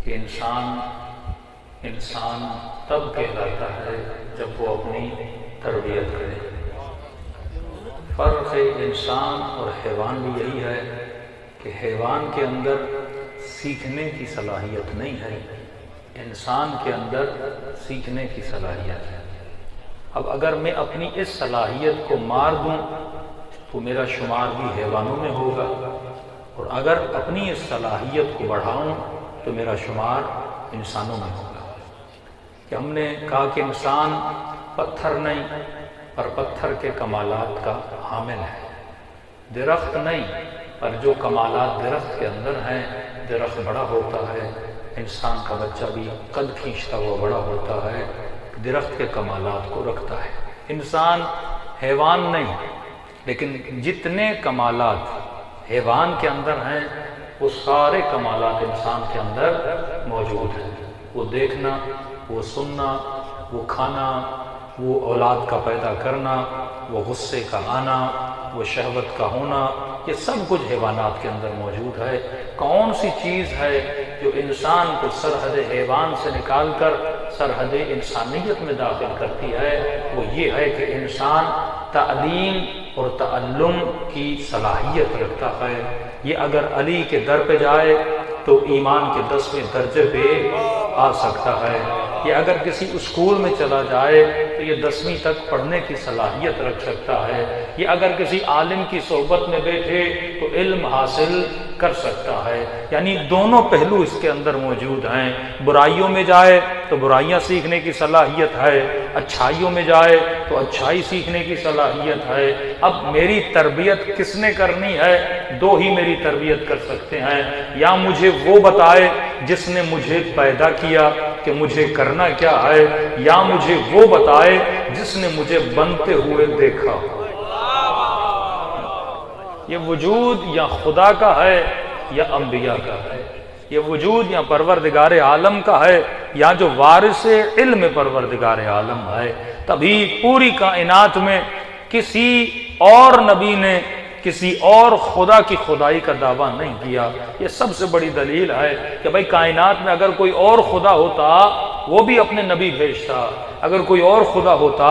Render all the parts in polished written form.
کہ انسان تب کہلاتا ہے جب وہ اپنی تربیت کرے۔ فرق انسان اور حیوان بھی یہی ہے کہ حیوان کے اندر سیکھنے کی صلاحیت نہیں ہے، انسان کے اندر سیکھنے کی صلاحیت ہے۔ اب اگر میں اپنی اس صلاحیت کو مار دوں تو میرا شمار بھی حیوانوں میں ہوگا، اور اگر اپنی اس صلاحیت کو بڑھاؤں تو میرا شمار انسانوں میں ہوگا۔ کہ ہم نے کہا کہ انسان پتھر نہیں پر پتھر کے کمالات کا حامل ہے، درخت نہیں پر جو کمالات درخت کے اندر ہیں، درخت بڑا ہوتا ہے، انسان کا بچہ بھی قد کھینچتا ہوا بڑا ہوتا ہے، درخت کے کمالات کو رکھتا ہے۔ انسان حیوان نہیں، لیکن جتنے کمالات حیوان کے اندر ہیں وہ سارے کمالات انسان کے اندر موجود ہیں۔ وہ دیکھنا، وہ سننا، وہ کھانا، وہ اولاد کا پیدا کرنا، وہ غصے کا آنا، وہ شہوت کا ہونا، یہ سب کچھ حیوانات کے اندر موجود ہے۔ کون سی چیز ہے جو انسان کو سرحد حیوان سے نکال کر سرحد انسانیت میں داخل کرتی ہے؟ وہ یہ ہے کہ انسان تعلیم اور تعلم کی صلاحیت رکھتا ہے۔ یہ اگر علی کے در پہ جائے تو ایمان کے 10ویں درجے پہ آ سکتا ہے۔ یہ اگر کسی اسکول میں چلا جائے تو یہ 10ویں تک پڑھنے کی صلاحیت رکھ سکتا ہے۔ یہ اگر کسی عالم کی صحبت میں بیٹھے تو علم حاصل کر سکتا ہے۔ یعنی دونوں پہلو اس کے اندر موجود ہیں۔ برائیوں میں جائے تو برائیاں سیکھنے کی صلاحیت ہے، اچھائیوں میں جائے تو اچھائی سیکھنے کی صلاحیت ہے۔ اب میری تربیت کس نے کرنی ہے؟ دو ہی میری تربیت کر سکتے ہیں، یا مجھے وہ بتائے جس نے مجھے پیدا کیا کہ مجھے کرنا کیا ہے، یا مجھے وہ بتائے جس نے مجھے بنتے ہوئے دیکھا۔ یہ وجود یا خدا کا ہے یا انبیاء کا ہے، یہ وجود یا پروردگار عالم کا ہے یا جو وارث علم پروردگار عالم ہے۔ تبھی پوری کائنات میں کسی اور نبی نے کسی اور خدا کی خدائی کا دعویٰ نہیں کیا۔ یہ سب سے بڑی دلیل ہے کہ بھائی کائنات میں اگر کوئی اور خدا ہوتا وہ بھی اپنے نبی بھیجتا، اگر کوئی اور خدا ہوتا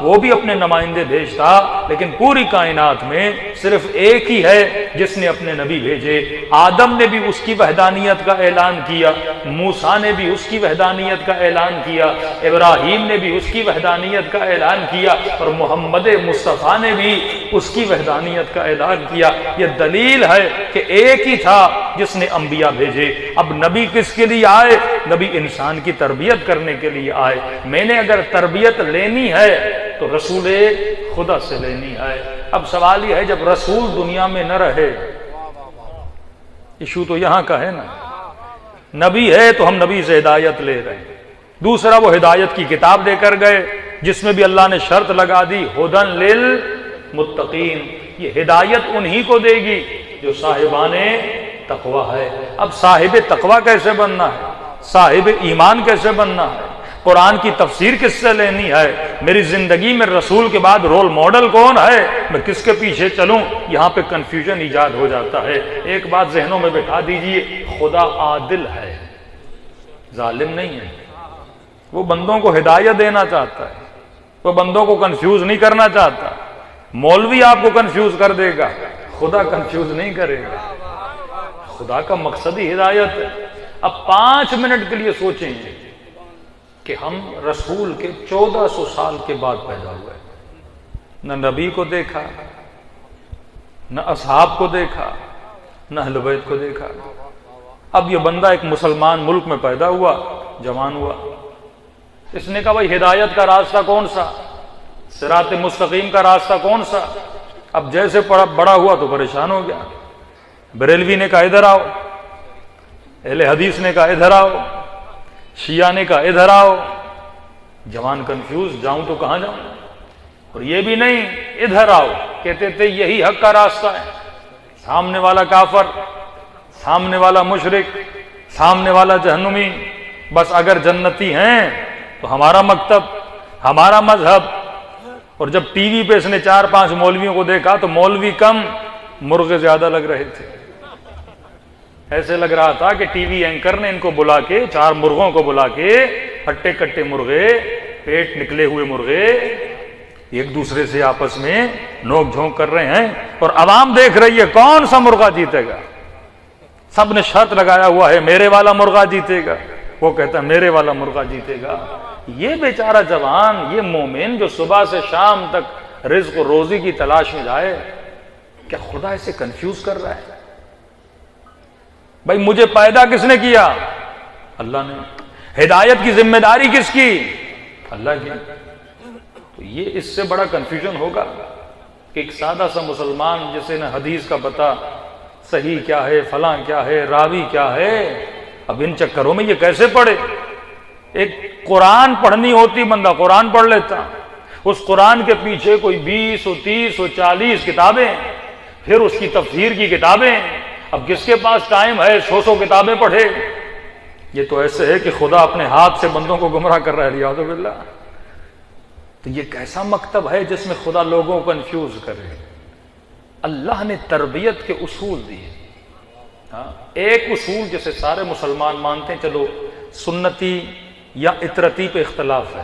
وہ بھی اپنے نمائندے بھیجتا، لیکن پوری کائنات میں صرف ایک ہی ہے جس نے اپنے نبی بھیجے۔ آدم نے بھی اس کی وحدانیت کا اعلان کیا، موسیٰ نے بھی اس کی وحدانیت کا اعلان کیا، ابراہیم نے بھی اس کی وحدانیت کا اعلان کیا، اور محمد مصطفیٰ نے بھی اس کی وحدانیت کا اعلان کیا۔ یہ دلیل ہے کہ ایک ہی تھا جس نے انبیاء بھیجے۔ اب نبی کس کے لیے آئے؟ نبی انسان کی تربیت کرنے کے لیے آئے۔ میں نے اگر تربیت لینی ہے تو رسول خدا سے لینی ہے۔ اب سوال یہ ہے جب رسول دنیا میں نہ رہے، ایشو تو یہاں کا ہے نا، نبی ہے تو ہم نبی سے ہدایت لے رہے ہیں۔ دوسرا وہ ہدایت کی کتاب دے کر گئے جس میں بھی اللہ نے شرط لگا دی ھدی للمتقین، یہ ہدایت انہی کو دے گی جو صاحبان تقوی ہے۔ اب صاحب تقوی کیسے بننا ہے؟ صاحب ایمان کیسے بننا ہے؟ قرآن کی تفسیر کس سے لینی ہے؟ میری زندگی میں رسول کے بعد رول ماڈل کون ہے؟ میں کس کے پیچھے چلوں؟ یہاں پہ کنفیوژن ایجاد ہو جاتا ہے۔ ایک بات ذہنوں میں بٹھا دیجئے، خدا عادل ہے، ظالم نہیں ہے۔ وہ بندوں کو ہدایت دینا چاہتا ہے، وہ بندوں کو کنفیوز نہیں کرنا چاہتا۔ مولوی آپ کو کنفیوز کر دے گا، خدا کنفیوز نہیں کرے گا۔ خدا کا مقصد ہی ہدایت ہے۔ اب 5 منٹ کے لیے سوچیں کہ ہم رسول کے 1400 سال کے بعد پیدا ہوئے، نہ نبی کو دیکھا، نہ اصحاب کو دیکھا، نہ اہل بیت کو دیکھا۔ اب یہ بندہ ایک مسلمان ملک میں پیدا ہوا، جوان ہوا، اس نے کہا بھائی ہدایت کا راستہ کون سا، صراط مستقیم کا راستہ کون سا؟ اب جیسے بڑا ہوا تو پریشان ہو گیا۔ بریلوی نے کہا ادھر آؤ، اہل حدیث نے کہا ادھر آؤ، شیعہ نے کہا ادھر آؤ۔ جوان کنفیوز، جاؤں تو کہاں جاؤں؟ اور یہ بھی نہیں ادھر آؤ، کہتے تھے یہی حق کا راستہ ہے۔ سامنے والا کافر، سامنے والا مشرک، سامنے والا جہنمی، بس اگر جنتی ہیں تو ہمارا مکتب، ہمارا مذہب۔ اور جب ٹی وی پہ اس نے 4-5 مولویوں کو دیکھا تو مولوی کم، مرغے زیادہ لگ رہے تھے۔ ایسے لگ رہا تھا کہ ٹی وی اینکر نے ان کو بلا کے، 4 مرغوں کو بلا کے، ہٹے کٹے مرغے، پیٹ نکلے ہوئے مرغے، ایک دوسرے سے آپس میں نوک جھونک کر رہے ہیں، اور عوام دیکھ رہی ہے کون سا مرغا جیتے گا۔ سب نے شرط لگایا ہوا ہے میرے والا مرغا جیتے گا، وہ کہتا ہے میرے والا مرغا جیتے گا۔ یہ بیچارہ جوان، یہ مومن جو صبح سے شام تک رزق و روزی کی تلاش میں جائے، کیا خدا اسے کنفیوز کر رہا ہے؟ بھائی مجھے پیدا کس نے کیا؟ اللہ نے۔ ہدایت کی ذمہ داری کس کی؟ اللہ کی۔ تو یہ اس سے بڑا کنفیوژن ہوگا کہ ایک سادہ سا مسلمان جسے نہ حدیث کا پتہ، صحیح کیا ہے، فلاں کیا ہے، راوی کیا ہے، اب ان چکروں میں یہ کیسے پڑھے؟ ایک قرآن پڑھنی ہوتی، بندہ قرآن پڑھ لیتا، اس قرآن کے پیچھے کوئی 20 و 30 و 40 کتابیں، پھر اس کی تفسیر کی کتابیں۔ اب کس کے پاس ٹائم ہے 100 کتابیں پڑھے؟ یہ تو ایسے ہے کہ خدا اپنے ہاتھ سے بندوں کو گمراہ کر رہا ہے، الیاذ باللہ۔ تو یہ کیسا مکتب ہے جس میں خدا لوگوں کو کنفیوز کرے؟ اللہ نے تربیت کے اصول دیے۔ ایک اصول جسے سارے مسلمان مانتے ہیں، چلو سنتی یا اطرتی پہ اختلاف ہے،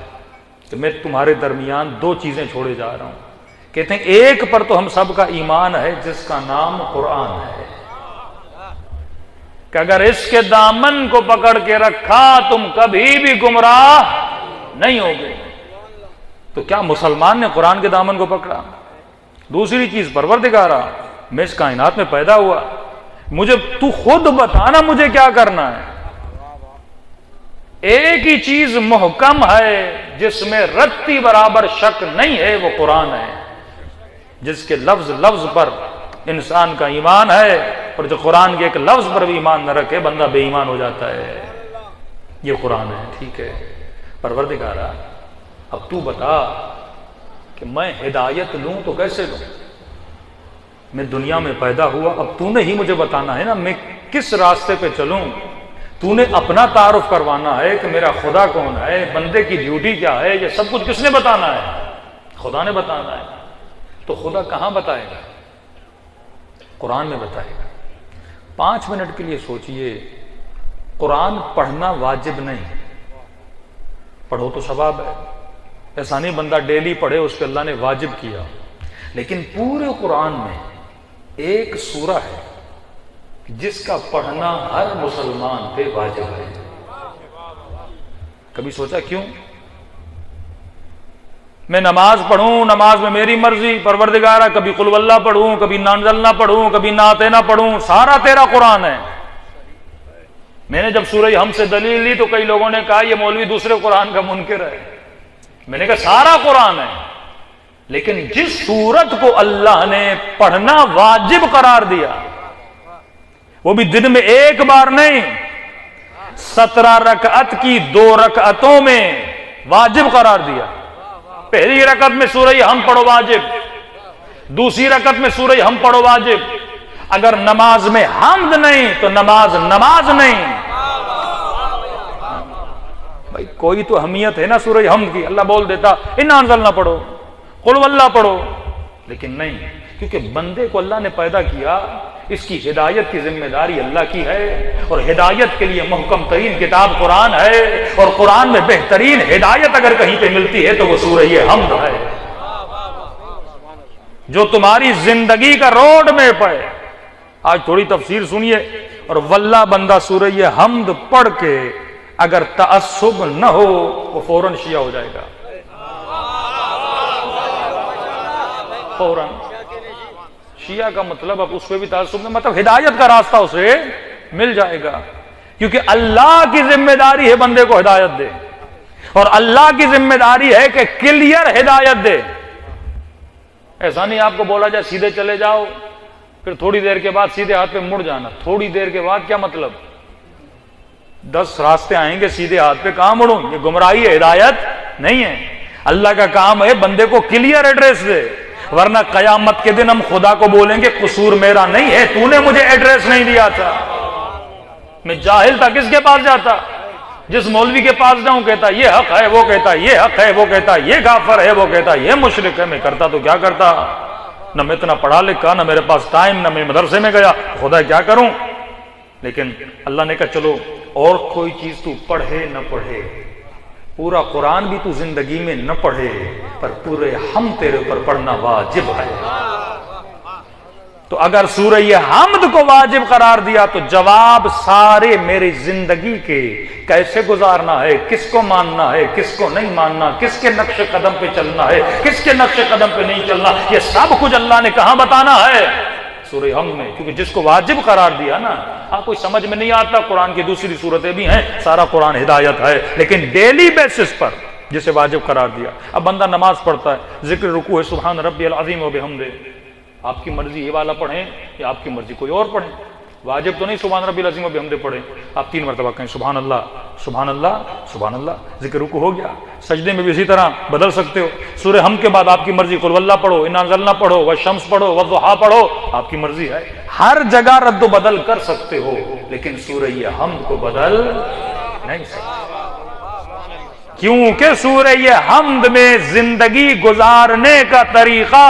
کہ میں تمہارے درمیان 2 چیزیں چھوڑے جا رہا ہوں۔ کہتے ہیں ایک پر تو ہم سب کا ایمان ہے جس کا نام قرآن ہے، کہ اگر اس کے دامن کو پکڑ کے رکھا تم کبھی بھی گمراہ نہیں ہوگے۔ تو کیا مسلمان نے قرآن کے دامن کو پکڑا؟ دوسری چیز پروردگارا، میں اس کائنات میں پیدا ہوا، مجھے تو خود بتانا مجھے کیا کرنا ہے۔ ایک ہی چیز محکم ہے جس میں رتی برابر شک نہیں ہے، وہ قرآن ہے، جس کے لفظ لفظ پر انسان کا ایمان ہے، اور جو قرآن کے ایک لفظ پر بھی ایمان نہ رکھے بندہ بے ایمان ہو جاتا ہے۔ یہ قرآن ہے، ٹھیک ہے۔ پروردگارا اب تو بتا کہ میں ہدایت لوں تو کیسے لوں؟ میں دنیا میں پیدا ہوا، اب تو نے ہی مجھے بتانا ہے نا میں کس راستے پہ چلوں۔ تو نے اپنا تعارف کروانا ہے کہ میرا خدا کون ہے، بندے کی ڈیوٹی کیا ہے، یہ سب کچھ کس نے بتانا ہے؟ خدا نے بتانا ہے۔ تو خدا کہاں بتائے گا؟ قرآن میں بتائے گا۔ 5 منٹ کے لیے سوچئے، قرآن پڑھنا واجب نہیں، پڑھو تو ثواب ہے، ایسا نہیں بندہ ڈیلی پڑھے اس پہ اللہ نے واجب کیا، لیکن پورے قرآن میں ایک سورہ ہے جس کا پڑھنا ہر مسلمان پہ واجب ہے۔ کبھی سوچا کیوں؟ میں نماز پڑھوں، نماز میں میری مرضی، پروردگارہ کبھی قل واللہ پڑھوں، کبھی نانزل نہ پڑھوں، کبھی نعت نہ پڑھوں، سارا تیرا قرآن ہے۔ میں نے جب سورہ ہم سے دلیل لی تو کئی لوگوں نے کہا یہ مولوی دوسرے قرآن کا منکر ہے۔ میں نے کہا سارا قرآن ہے، لیکن جس سورت کو اللہ نے پڑھنا واجب قرار دیا، وہ بھی دن میں ایک بار نہیں، 17 رکعت کی 2 رکعتوں میں واجب قرار دیا۔ پہلی رکعت میں سورہ ہم پڑھو واجب، دوسری رکعت میں سورہ ہم پڑھو واجب۔ اگر نماز میں حمد نہیں تو نماز نہیں۔ بھائی کوئی تو اہمیت ہے نا سورہ حمد کی، اللہ بول دیتا انا انزلنا پڑھو، قل واللہ پڑھو، لیکن نہیں، کیونکہ بندے کو اللہ نے پیدا کیا، اس کی ہدایت کی ذمہ داری اللہ کی ہے، اور ہدایت کے لیے محکم ترین کتاب قرآن ہے، اور قرآن میں بہترین ہدایت اگر کہیں پہ ملتی ہے تو وہ سورہ حمد ہے، جو تمہاری زندگی کا روڈ میپ ہے۔ آج تھوڑی تفسیر سنیے، اور واللہ بندہ سورہ حمد پڑھ کے اگر تعصب نہ ہو وہ فوراً شیعہ ہو جائے گا، فوراً۔ شیعہ کا مطلب اب اس پہ بھی تعصب نہیں، مطلب ہدایت کا راستہ اسے مل جائے گا، کیونکہ اللہ کی ذمہ داری ہے بندے کو ہدایت دے، اور اللہ کی ذمہ داری ہے کہ کلیئر ہدایت دے۔ ایسا نہیں آپ کو بولا جائے سیدھے چلے جاؤ، پھر تھوڑی دیر کے بعد سیدھے ہاتھ پہ مڑ جانا۔ تھوڑی دیر کے بعد کیا مطلب؟ 10 راستے آئیں گے، سیدھے ہاتھ پہ کہاں مڑوں؟ یہ گمراہی ہے، ہدایت نہیں ہے۔ اللہ کا کام ہے بندے کو کلیئر ایڈریس دے، ورنہ قیامت کے دن ہم خدا کو بولیں گے قصور میرا نہیں ہے، تو نے مجھے ایڈریس نہیں دیا تھا، میں جاہل تھا، کس کے پاس جاتا؟ جس مولوی کے پاس جاؤں کہتا یہ حق ہے، وہ کہتا یہ حق ہے، وہ کہتا یہ کافر ہے، وہ کہتا یہ مشرک ہے، میں کرتا تو کیا کرتا؟ نہ میں اتنا پڑھا لکھا، نہ میرے پاس ٹائم، نہ میں مدرسے میں گیا، خدا کیا کروں؟ لیکن اللہ نے کہا چلو اور کوئی چیز تو پڑھے نہ پڑھے، پورا قرآن بھی تو زندگی میں نہ پڑھے، پر پورے ہم تیرے اوپر پڑھنا واجب ہے۔ تو اگر سورہ حمد کو واجب قرار دیا تو جواب سارے میری زندگی کے کیسے گزارنا ہے، کس کو ماننا ہے، کس کو نہیں ماننا، کس کے نقش قدم پہ چلنا ہے، کس کے نقش قدم پہ نہیں چلنا، یہ سب کچھ اللہ نے کہاں بتانا ہے؟ سورہ حمد میں۔ کیونکہ جس کو واجب قرار دیا نا، کوئی سمجھ میں نہیں آتا، قرآن کی دوسری صورتیں بھی ہیں، سارا قرآن ہدایت ہے، لیکن ڈیلی بیسس پر جسے واجب قرار دیا۔ اب بندہ نماز پڑھتا ہے، ذکر رکوع ہے سبحان ربی العظیم و بحمدہ، آپ کی مرضی یہ والا پڑھیں یا آپ کی مرضی کوئی اور پڑھیں، واجب تو نہیں سبحان ربی العظیم و بحمدہ پڑھیں، آپ 3 مرتبہ کہیں سبحان اللہ سبحان اللہ سبحان اللہ، ذکر رکوع ہو گیا۔ سجدے میں بھی اسی طرح بدل سکتے ہو، سورہ حمد کے بعد آپ کی مرضی قل واللہ پڑھو، انا انزلنا پڑھو، والشمس پڑھو، والضحیٰ پڑھو، آپ کی مرضی ہے، ہر جگہ رد و بدل کر سکتے ہو، لیکن سورہ حمد کو بدل نہیں سکتے، کیونکہ سورہ حمد میں زندگی گزارنے کا طریقہ،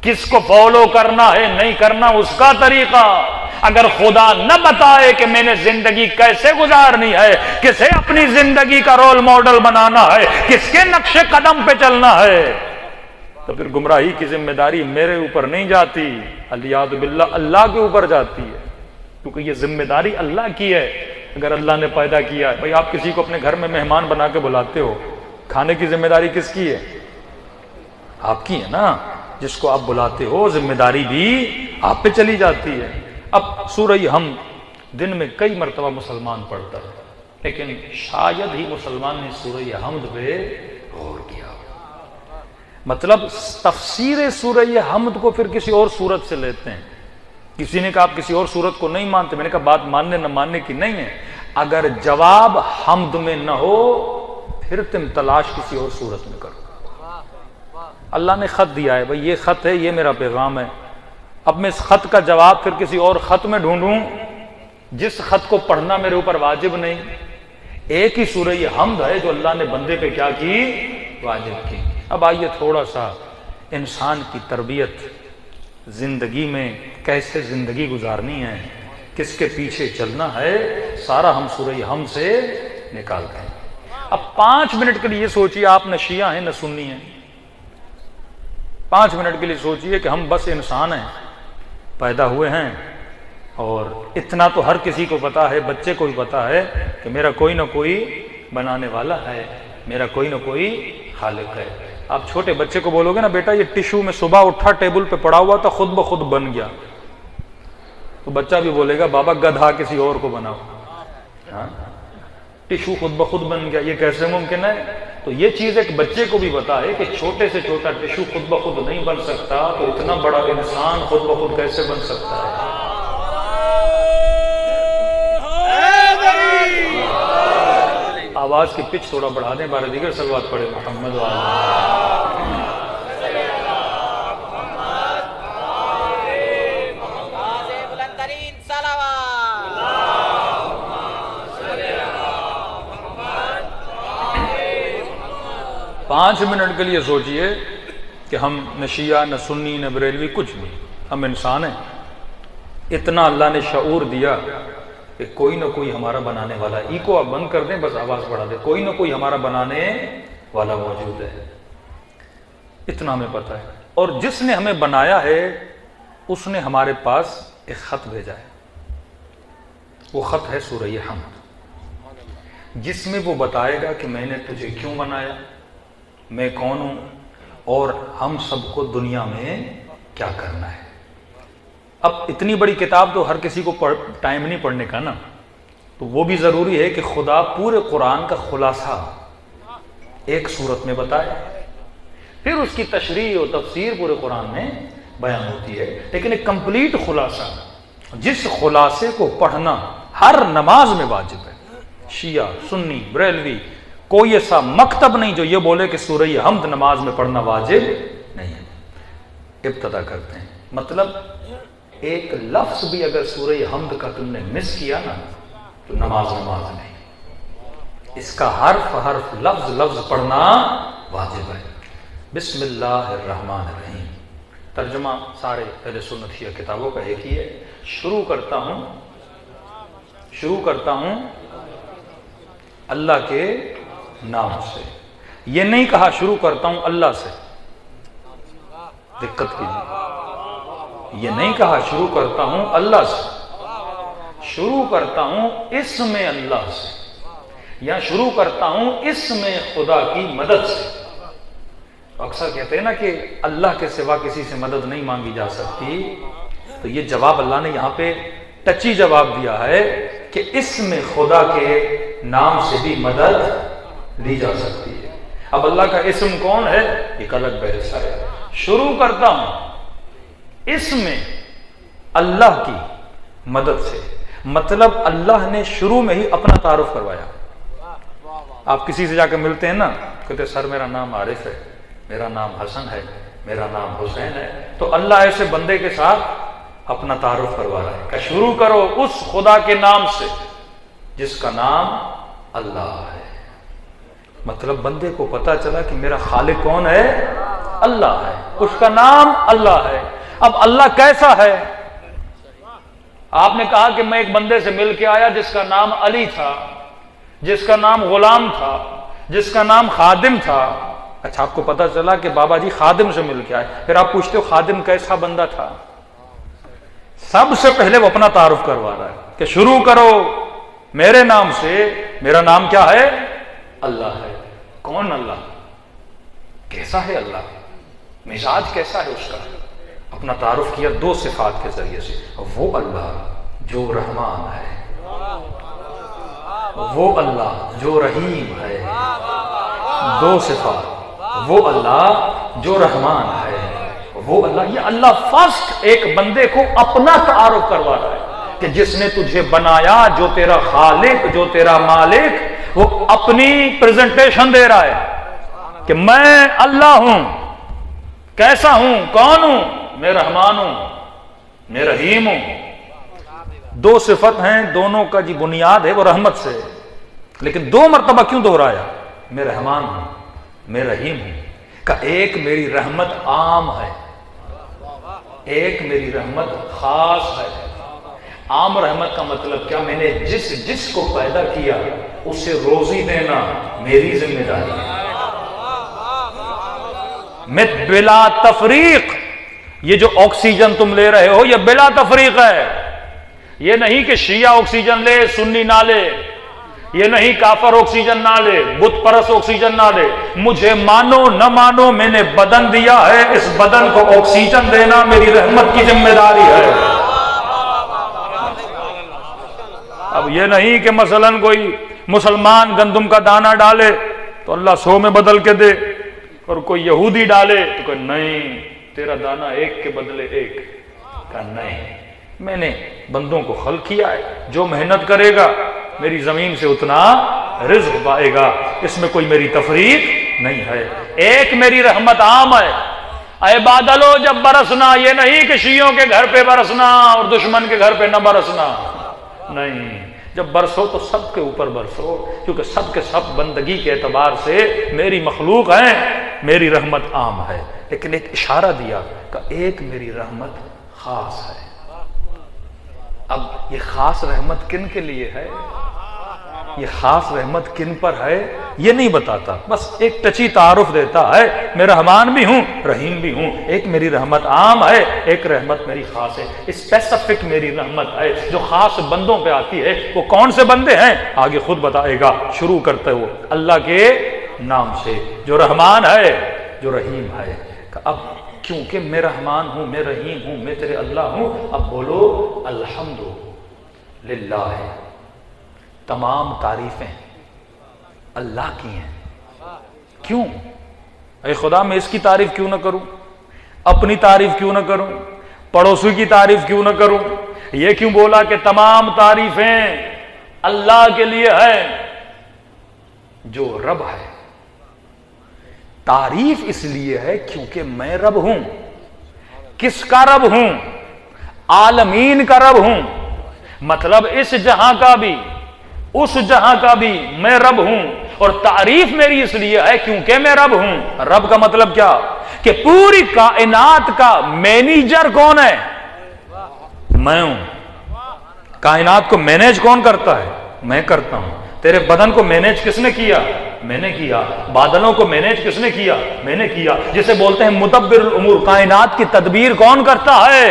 کس کو فالو کرنا ہے نہیں کرنا اس کا طریقہ، اگر خدا نہ بتائے کہ میں نے زندگی کیسے گزارنی ہے، کسے اپنی زندگی کا رول ماڈل بنانا ہے، کس کے نقش قدم پہ چلنا ہے، تو پھر گمراہی کی ذمہ داری میرے اوپر نہیں جاتی، الیاذ باللہ اللہ کے اوپر جاتی ہے، کیونکہ یہ ذمہ داری اللہ کی ہے۔ اگر اللہ نے پیدا کیا ہے، بھائی آپ کسی کو اپنے گھر میں مہمان بنا کے بلاتے ہو، کھانے کی ذمہ داری کس کی ہے؟ آپ کی ہے نا، جس کو آپ بلاتے ہو ذمہ داری بھی آپ پہ چلی جاتی ہے۔ اب سورہ حمد دن میں کئی مرتبہ مسلمان پڑھتا ہے، لیکن شاید ہی مسلمان نے سورہ حمد پہ غور کیا، مطلب تفسیر سورہ حمد کو پھر کسی اور صورت سے لیتے ہیں۔ کسی نے کہا آپ کسی اور صورت کو نہیں مانتے، میں نے کہا بات ماننے نہ ماننے کی نہیں ہے، اگر جواب حمد میں نہ ہو پھر تم تلاش کسی اور صورت میں کرو۔ اللہ نے خط دیا ہے، بھائی یہ خط ہے، یہ میرا پیغام ہے، اب میں اس خط کا جواب پھر کسی اور خط میں ڈھونڈوں جس خط کو پڑھنا میرے اوپر واجب نہیں۔ ایک ہی سورہ حمد ہے جو اللہ نے بندے پہ کیا کی؟ واجب کی۔ اب آئیے تھوڑا سا انسان کی تربیت، زندگی میں کیسے زندگی گزارنی ہے، کس کے پیچھے چلنا ہے، سارا ہم سورہ حمد سے نکالتے ہیں۔ اب 5 منٹ کے لیے یہ سوچیے آپ نہ شیعہ ہیں نہ سنی ہیں، 5 منٹ کے لیے سوچئے کہ ہم بس انسان ہیں، پیدا ہوئے ہیں، اور اتنا تو ہر کسی کو پتا ہے، بچے کو بھی پتا ہے کہ میرا کوئی نہ کوئی بنانے والا ہے، میرا کوئی نہ کوئی خالق ہے۔ آپ چھوٹے بچے کو بولو گے نا بیٹا یہ ٹشو میں صبح اٹھا ٹیبل پہ پڑا ہوا تھا خود بخود بن گیا، تو بچہ بھی بولے گا بابا گدھا کسی اور کو بناؤ، ہاں ٹشو خود بخود بن گیا، یہ کیسے ممکن ہے؟ تو یہ چیز ایک بچے کو بھی بتا ہے کہ چھوٹے سے چھوٹا ٹشو خود بخود نہیں بن سکتا، تو اتنا بڑا انسان خود بخود کیسے بن سکتا ہے؟ آواز کی پچ تھوڑا بڑھا دیں، بارہ دیگر صلوات پڑھے محمد پانچ منٹ کے لیے سوچئے کہ ہم نہ شیعہ نہ سنی نہ بریلوی کچھ نہیں، ہم انسان ہیں، اتنا اللہ نے شعور دیا کہ کوئی نہ کوئی ہمارا بنانے والا ہے۔ کو آپ بند کر دیں، بس آواز بڑھا دیں، کوئی نہ کوئی ہمارا بنانے والا موجود ہے، اتنا ہمیں پتہ ہے۔ اور جس نے ہمیں بنایا ہے اس نے ہمارے پاس ایک خط بھیجا ہے، وہ خط ہے سورہ حمد، جس میں وہ بتائے گا کہ میں نے تجھے کیوں بنایا، میں کون ہوں، اور ہم سب کو دنیا میں کیا کرنا ہے۔ اب اتنی بڑی کتاب تو ہر کسی کو ٹائم نہیں پڑھنے کا نا، تو وہ بھی ضروری ہے کہ خدا پورے قرآن کا خلاصہ ایک صورت میں بتائے، پھر اس کی تشریح و تفسیر پورے قرآن میں بیان ہوتی ہے، لیکن ایک کمپلیٹ خلاصہ، جس خلاصے کو پڑھنا ہر نماز میں واجب ہے۔ شیعہ سنی بریلوی کوئی ایسا مکتب نہیں جو یہ بولے کہ سورہ حمد نماز میں پڑھنا واجب نہیں ہے۔ ابتدا کرتے ہیں، مطلب ایک لفظ بھی اگر سورہ حمد کا تم نے مس کیا نا تو نماز نہیں، اس کا حرف لفظ پڑھنا واجب ہے۔ بسم اللہ الرحمن الرحیم، ترجمہ سارے اہل سنت شیعہ کتابوں کا ایک ہی ہے، شروع کرتا ہوں اللہ کے نام سے. یہ نہیں کہا شروع کرتا ہوں اللہ سے. دقت کیجیے، یہ نہیں کہا شروع کرتا ہوں اللہ سے، شروع کرتا ہوں اسم اللہ سے، یا شروع کرتا ہوں اسم خدا کی مدد سے. اکثر کہتے ہیں نا کہ اللہ کے سوا کسی سے مدد نہیں مانگی جا سکتی، تو یہ جواب اللہ نے یہاں پہ ٹچی جواب دیا ہے کہ اسم خدا کے نام سے بھی مدد لی جا سکتی ہے. اب اللہ کا اسم کون ہے، ایک الگ بحث ہے. شروع کرتا ہوں اسم اللہ کی مدد سے، مطلب اللہ نے شروع میں ہی اپنا تعارف کروایا. آپ کسی سے جا کے ملتے ہیں نا، کہتے سر میرا نام عارف ہے، میرا نام حسن ہے، میرا نام حسین ہے. تو اللہ ایسے بندے کے ساتھ اپنا تعارف کروا رہا ہے کہ شروع کرو اس خدا کے نام سے جس کا نام اللہ ہے. مطلب بندے کو پتا چلا کہ میرا خالق کون ہے، اللہ ہے، اس کا نام اللہ ہے. اب اللہ کیسا ہے؟ آپ نے کہا کہ میں ایک بندے سے مل کے آیا جس کا نام علی تھا، جس کا نام غلام تھا، جس کا نام خادم تھا. اچھا، آپ کو پتا چلا کہ بابا جی خادم سے مل کے آئے، پھر آپ پوچھتے ہو خادم کیسا بندہ تھا؟ سب سے پہلے وہ اپنا تعارف کروا رہا ہے کہ شروع کرو میرے نام سے. میرا نام کیا ہے؟ اللہ ہے. کون اللہ؟ کیسا ہے اللہ؟ مزاج کیسا ہے اس کا؟ اپنا تعارف کیا دو صفات کے ذریعے سے. وہ اللہ جو رحمان ہے، وہ اللہ جو رحیم ہے. دو صفات، وہ اللہ جو رحمان ہے، وہ اللہ. یہ اللہ فرسٹ ایک بندے کو اپنا تعارف کروا رہا ہے کہ جس نے تجھے بنایا، جو تیرا خالق، جو تیرا مالک، وہ اپنی پریزنٹیشن دے رہا ہے کہ میں اللہ ہوں. کیسا ہوں؟ کون ہوں؟ میں رحمان ہوں، میں رحیم ہوں. دو صفت ہیں، دونوں کا جی بنیاد ہے وہ رحمت سے. لیکن دو مرتبہ کیوں دہرایا؟ میں رحمان ہوں، میں رحیم ہوں. کہ ایک میری رحمت عام ہے، ایک میری رحمت خاص ہے. عام رحمت کا مطلب کیا؟ میں نے جس کو پیدا کیا اسے روزی دینا میری ذمہ داری ہے. میں بلا تفریق، یہ جو آکسیجن تم لے رہے ہو یہ بلا تفریق ہے. یہ نہیں کہ شیعہ آکسیجن لے سنی نہ لے، یہ نہیں کافر آکسیجن نہ لے، بت پرست آکسیجن نہ لے. مجھے مانو نہ مانو، میں نے بدن دیا ہے، اس بدن کو آکسیجن دینا میری رحمت کی ذمہ داری ہے. اب یہ نہیں کہ مثلا کوئی مسلمان گندم کا دانہ ڈالے تو اللہ 100 میں بدل کے دے، اور کوئی یہودی ڈالے تو کہ نہیں تیرا دانہ ایک کے بدلے ایک. کہ نہیں، میں نے بندوں کو خلق کیا ہے، جو محنت کرے گا میری زمین سے اتنا رزق پائے گا. اس میں کوئی میری تفریق نہیں ہے. ایک میری رحمت عام ہے. اے بادلو جب برسنا، یہ نہیں کہ شیعوں کے گھر پہ برسنا اور دشمن کے گھر پہ نہ برسنا. نہیں، جب برسو تو سب کے اوپر برسو، کیونکہ سب کے سب بندگی کے اعتبار سے میری مخلوق ہیں. میری رحمت عام ہے، لیکن ایک اشارہ دیا کہ ایک میری رحمت خاص ہے. اب یہ خاص رحمت کن کے لیے ہے، یہ خاص رحمت کن پر ہے یہ نہیں بتاتا، بس ایک ٹچی تعارف دیتا ہے. میں رحمان بھی ہوں، رحیم بھی ہوں. ایک میری رحمت عام ہے، ایک رحمت میری خاص ہے. اسپیسیفک میری رحمت ہے جو خاص بندوں پہ آتی ہے. وہ کون سے بندے ہیں آگے خود بتائے گا. شروع کرتے ہو اللہ کے نام سے جو رحمان ہے، جو رحیم ہے. اب کیونکہ میں رحمان ہوں، میں رحیم ہوں، میں تیرے اللہ ہوں، اب بولو الحمدللہ. تمام تعریفیں اللہ کی ہیں. کیوں؟ اے خدا میں اس کی تعریف کیوں نہ کروں، اپنی تعریف کیوں نہ کروں، پڑوسی کی تعریف کیوں نہ کروں؟ یہ کیوں بولا کہ تمام تعریفیں اللہ کے لیے ہیں جو رب ہے؟ تعریف اس لیے ہے کیونکہ میں رب ہوں. کس کا رب ہوں؟ عالمین کا رب ہوں. مطلب اس جہاں کا بھی اس جہاں کا بھی میں رب ہوں. اور تعریف میری اس لیے ہے کیونکہ میں رب ہوں. رب کا مطلب کیا؟ کہ پوری کائنات کا مینیجر کون ہے؟ میں ہوں. کائنات کو مینیج کون کرتا ہے؟ میں کرتا ہوں۔ تیرے بدن کو مینیج کس نے کیا؟ میں نے کیا۔ بادلوں کو مینیج کس نے کیا؟ میں نے کیا۔ جسے بولتے ہیں مدبر الامور، کائنات کی تدبیر کون کرتا ہے؟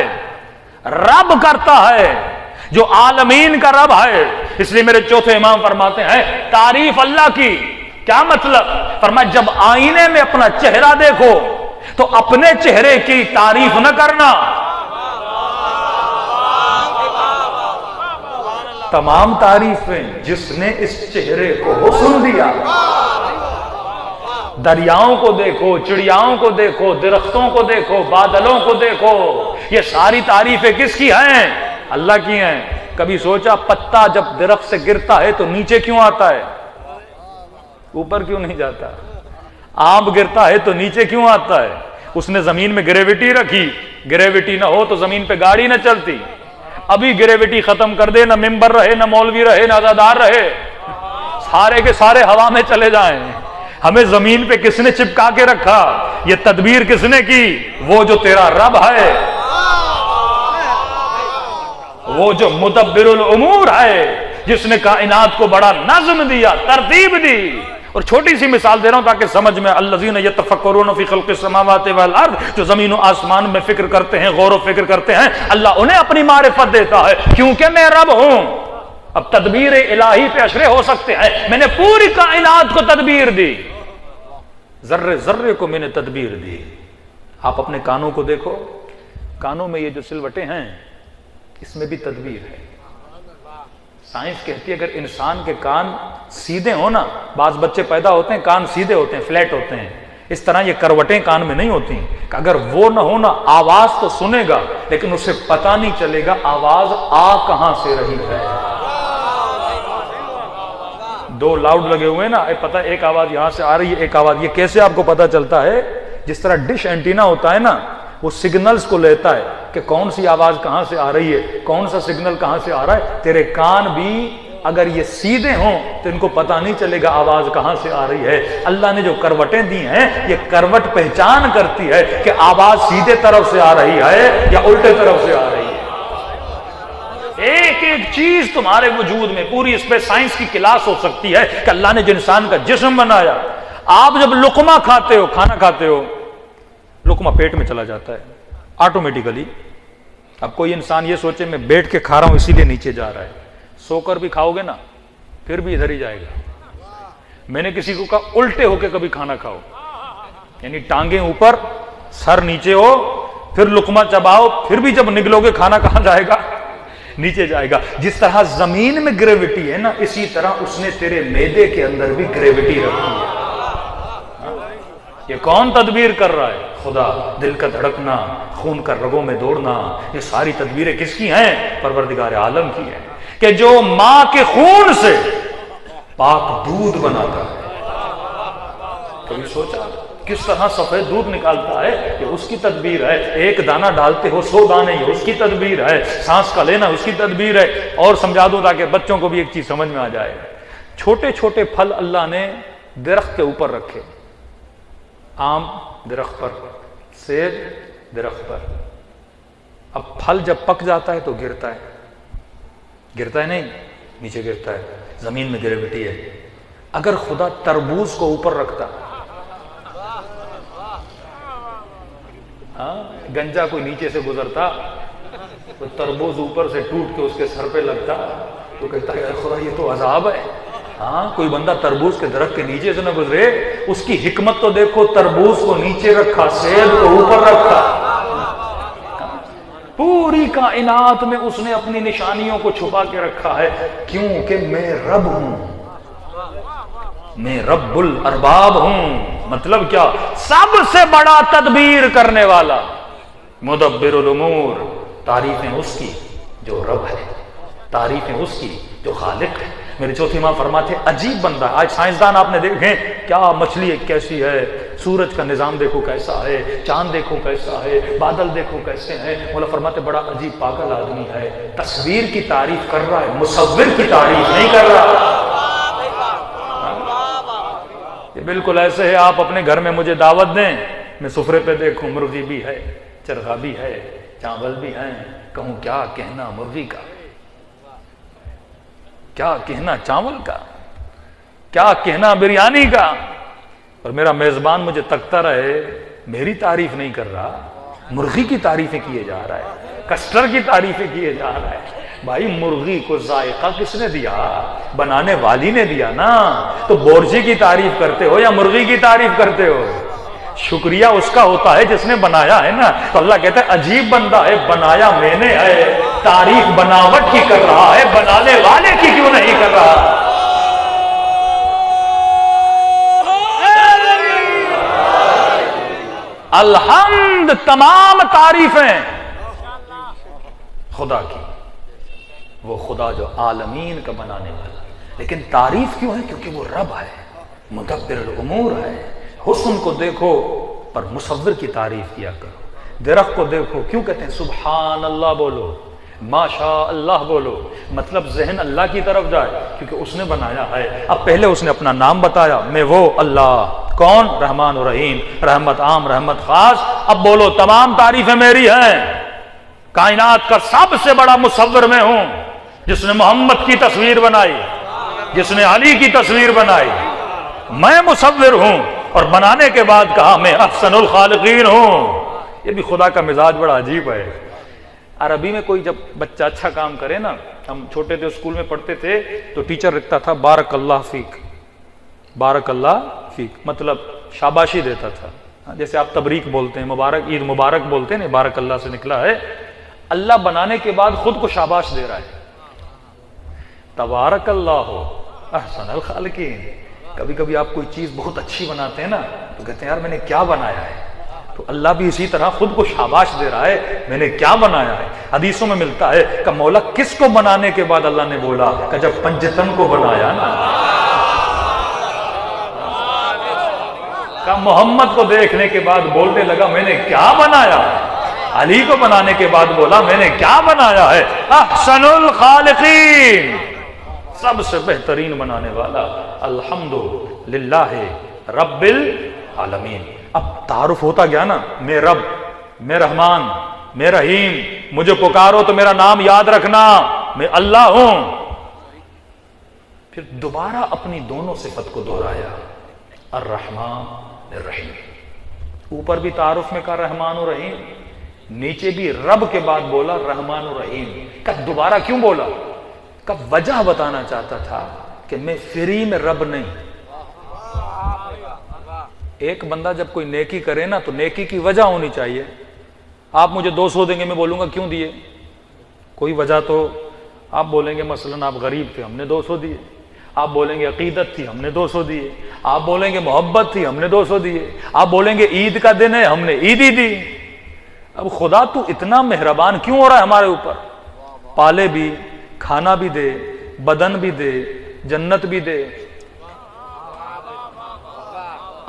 رب کرتا ہے، جو عالمین کا رب ہے۔ اس لیے میرے چوتھے امام فرماتے ہیں تعریف اللہ کی کیا مطلب؟ فرمایا جب آئینے میں اپنا چہرہ دیکھو تو اپنے چہرے کی تعریف نہ کرنا، تمام تعریفیں جس نے اس چہرے کو حسن دیا۔ دریاؤں کو دیکھو، چڑیاؤں کو دیکھو، درختوں کو دیکھو، بادلوں کو دیکھو، یہ ساری تعریفیں کس کی ہیں؟ اللہ کی ہیں۔ کبھی سوچا پتا جب درخت سے گرتا ہے تو نیچے کیوں آتا ہے؟ اوپر کیوں نہیں جاتا؟ آم گرتا ہے تو نیچے کیوں آتا ہے؟ اس نے زمین میں گریویٹی رکھی، گریویٹی نہ ہو تو زمین پہ گاڑی نہ چلتی۔ ابھی گریویٹی ختم کر دے، نہ ممبر رہے، نہ مولوی رہے، نہ عزادار رہے، سارے کے سارے ہوا میں چلے جائیں۔ ہمیں زمین پہ کس نے چپکا کے رکھا؟ یہ تدبیر کس نے کی؟ وہ جو تیرا رب ہے، وہ جو مدبر الامور ہے، جس نے کائنات کو بڑا نظم دیا، ترتیب دی۔ اور چھوٹی سی مثال دے رہا ہوں تاکہ سمجھ میں، الذین یتفکرون فی خلق السماوات والارض، جو زمین و آسمان میں فکر کرتے ہیں، غور و فکر کرتے ہیں، اللہ انہیں اپنی معرفت دیتا ہے کیونکہ میں رب ہوں۔ اب تدبیر الہی پہ اشرے ہو سکتے ہیں، میں نے پوری کائنات کو تدبیر دی، ذرے ذرے کو میں نے تدبیر دی۔ آپ اپنے کانوں کو دیکھو، کانوں میں یہ جو سلوٹیں ہیں اس میں بھی تدبیر ہے۔ سائنس کہتی ہے اگر انسان کے کان سیدھے ہوں نا، بعض بچے پیدا ہوتے ہیں کان سیدھے ہوتے ہیں، فلیٹ ہوتے ہیں، اس طرح یہ کروٹیں کان میں نہیں ہوتی، کہ اگر وہ نہ ہو نا آواز تو سنے گا لیکن اسے پتہ نہیں چلے گا آواز آ کہاں سے رہی ہے۔ دو لاؤڈ لگے ہوئے نا، پتہ ہے ایک آواز یہاں سے آ رہی ہے، ایک آواز، یہ کیسے آپ کو پتہ چلتا ہے؟ جس طرح ڈش اینٹینا ہوتا ہے نا، وہ سگنلز کو لیتا ہے کہ کون سی آواز کہاں سے آ رہی ہے، کون سا سگنل کہاں سے آ رہا ہے۔ تیرے کان بھی اگر یہ سیدھے ہوں تو ان کو پتہ نہیں چلے گا آواز کہاں سے آ رہی ہے۔ اللہ نے جو کروٹیں دی ہیں، یہ کروٹ پہچان کرتی ہے کہ آواز سیدھے طرف سے آ رہی ہے یا الٹے طرف سے آ رہی ہے۔ ایک ایک چیز تمہارے وجود میں، پوری اس پہ سائنس کی کلاس ہو سکتی ہے کہ اللہ نے جو انسان کا جسم بنایا۔ آپ جب لقمہ کھاتے ہو، کھانا کھاتے ہو، لقمہ پیٹ میں چلا جاتا ہے آٹومیٹیکلی۔ اب کوئی انسان یہ سوچے میں بیٹھ کے کھا رہا ہوں اسی لیے نیچے جا رہا ہے، سو کر بھی کھاؤ گے نا پھر بھی ادھر ہی جائے گا۔ میں نے کسی کو کہا الٹے ہو کے کبھی کھانا کھاؤ، یعنی ٹانگیں اوپر سر نیچے ہو، پھر لقمہ چباؤ، پھر بھی جب نگلو گے کھانا کہاں جائے گا؟ نیچے جائے گا۔ جس طرح زمین میں گریویٹی ہے نا، اسی طرح اس نے تیرے معدے کے اندر بھی گریویٹی رکھی ہے۔ یہ کون تدبیر کر رہا ہے؟ خدا۔ دل کا دھڑکنا، خون کا رگوں میں دوڑنا، یہ ساری تدبیریں کس کی ہیں؟ پروردگار عالم کی ہیں، کہ جو ماں کے خون سے پاک دودھ بناتا ہے۔ کبھی سوچا کس طرح سفید دودھ نکالتا ہے؟ کہ اس کی تدبیر ہے۔ ایک دانہ ڈالتے ہو 100 دانے، یہ اس کی تدبیر ہے۔ سانس کا لینا اس کی تدبیر ہے۔ اور سمجھا دوں تاکہ بچوں کو بھی ایک چیز سمجھ میں آ جائے، چھوٹے چھوٹے پھل اللہ نے درخت کے اوپر رکھے، آم درخت پر، سیب درخت پر۔ اب پھل جب پک جاتا ہے تو گرتا ہے، گرتا ہے نہیں، نیچے گرتا ہے، زمین میں گریویٹی ہے۔ اگر خدا تربوز کو اوپر رکھتا، گنجا کوئی نیچے سے گزرتا تو تربوز اوپر سے ٹوٹ کے اس کے سر پہ لگتا تو کہتا ہے خدا یہ تو عذاب ہے۔ ہاں، کوئی بندہ تربوز کے درخت کے نیچے سے نہ گزرے، اس کی حکمت تو دیکھو، تربوز کو نیچے رکھا، سیب کو اوپر رکھا۔ پوری کائنات میں اس نے اپنی نشانیوں کو چھپا کے رکھا ہے، کیونکہ میں رب ہوں، میں رب الارباب ہوں۔ مطلب کیا؟ سب سے بڑا تدبیر کرنے والا، مدبر الامور۔ تعریفیں اس کی جو رب ہے، تعریفیں اس کی جو خالق ہے۔ میرے چوتھے امام فرماتے عجیب بندہ۔ آج سائنسدان آپ نے دیکھیں کیا مچھلی کیسی ہے، سورج کا نظام دیکھو کیسا ہے، چاند دیکھو کیسا ہے، بادل دیکھو کیسے ہیں۔ مولا فرماتے بڑا عجیب پاگل آدمی ہے، تصویر کی تعریف کر رہا ہے، مصور کی تعریف نہیں کر رہا۔ یہ بالکل ایسے ہے آپ اپنے گھر میں مجھے دعوت دیں، میں سفرے پہ دیکھوں مرغی بھی ہے، چرخا بھی ہے، چاول بھی ہیں، کہوں کیا کہنا مرغی کا، کیا کہنا چاول کا، کیا کہنا بریانی کا، اور میرا میزبان مجھے تکتا رہے، میری تعریف نہیں کر رہا، مرغی کی تعریفیں کیے جا رہا ہے، کسٹر کی تعریفیں کیے جا رہا ہے۔ بھائی مرغی کو ذائقہ کس نے دیا؟ بنانے والی نے دیا نا۔ تو بورچی کی تعریف کرتے ہو یا مرغی کی تعریف کرتے ہو؟ شکریہ اس کا ہوتا ہے جس نے بنایا ہے نا۔ تو اللہ کہتا ہے عجیب بندہ ہے، بنایا میں نے ہے، تعریف بناوٹ کی کر رہا ہے، بنانے والے کی کیوں نہیں کر رہا؟ الحمد، تمام تعریفیں خدا کی، وہ خدا جو عالمین کا بنانے والا۔ لیکن تعریف کیوں ہے؟ کیونکہ وہ رب ہے، مدبر الامور ہے۔ حسن کو دیکھو پر مصور کی تعریف کیا کرو۔ درخت کو دیکھو، کیوں کہتے ہیں سبحان اللہ بولو، ماشاء اللہ بولو؟ مطلب ذہن اللہ کی طرف جائے، کیونکہ اس نے بنایا ہے۔ اب پہلے اس نے اپنا نام بتایا، میں وہ اللہ، کون؟ رحمان و رحیم، رحمت عام رحمت خاص۔ اب بولو تمام تعریفیں میری ہیں، کائنات کا سب سے بڑا مصور میں ہوں، جس نے محمد کی تصویر بنائی، جس نے علی کی تصویر بنائی، میں مصور ہوں۔ اور بنانے کے بعد کہا میں احسن الخالقین ہوں۔ یہ بھی خدا کا مزاج بڑا عجیب ہے۔ عربی میں کوئی جب بچہ اچھا کام کرے نا، ہم چھوٹے تھے اسکول میں پڑھتے تھے تو ٹیچر لکھتا تھا بارک اللہ فیک، بارک اللہ فیک، مطلب شاباشی دیتا تھا۔ جیسے آپ تبریک بولتے ہیں، مبارک، عید مبارک بولتے ہیں نا، بارک اللہ سے نکلا ہے۔ اللہ بنانے کے بعد خود کو شاباش دے رہا ہے، تبارک اللہ احسن الخالقین۔ کبھی کبھی آپ کوئی چیز بہت اچھی بناتے ہیں نا تو کہتے ہیں یار میں نے کیا بنایا ہے، تو اللہ بھی اسی طرح خود کو شاباش دے رہا ہے، میں نے کیا بنایا ہے۔ حدیثوں میں ملتا ہے کہ مولا کس کو بنانے کے بعد اللہ نے بولا کہ جب پنجتن کو بنایا نا، کہ محمد کو دیکھنے کے بعد بولنے لگا میں نے کیا بنایا ہے، علی کو بنانے کے بعد بولا میں نے کیا بنایا ہے، احسن الخالقین، سب سے بہترین بنانے والا، الحمدللہ رب العالمین۔ اب تعارف ہوتا گیا نا، میں رب، میں رحمان، میں رحیم، مجھے پکارو تو میرا نام یاد رکھنا، میں اللہ ہوں۔ پھر دوبارہ اپنی دونوں صفت کو دہرایا، الرحمن الرحیم۔ اوپر بھی تعارف میں کہا رحمان و رحیم، نیچے بھی رب کے بعد بولا رحمان و رحیم۔ کب دوبارہ کیوں بولا؟ کب وجہ بتانا چاہتا تھا کہ میں فری میں رب نہیں۔ ایک بندہ جب کوئی نیکی کرے نا تو نیکی کی وجہ ہونی چاہیے۔ آپ مجھے 200 دیں گے، میں بولوں گا کیوں دیے؟ کوئی وجہ تو، آپ بولیں گے مثلا آپ غریب تھے ہم نے 200 دیے، آپ بولیں گے عقیدت تھی ہم نے 200 دیے، آپ بولیں گے محبت تھی ہم نے 200 دیے، آپ بولیں گے عید کا دن ہے ہم نے عید ہی دی۔ اب خدا تو اتنا مہربان کیوں ہو رہا ہے ہمارے اوپر؟ پالے بھی، کھانا بھی دے، بدن بھی دے، جنت بھی دے۔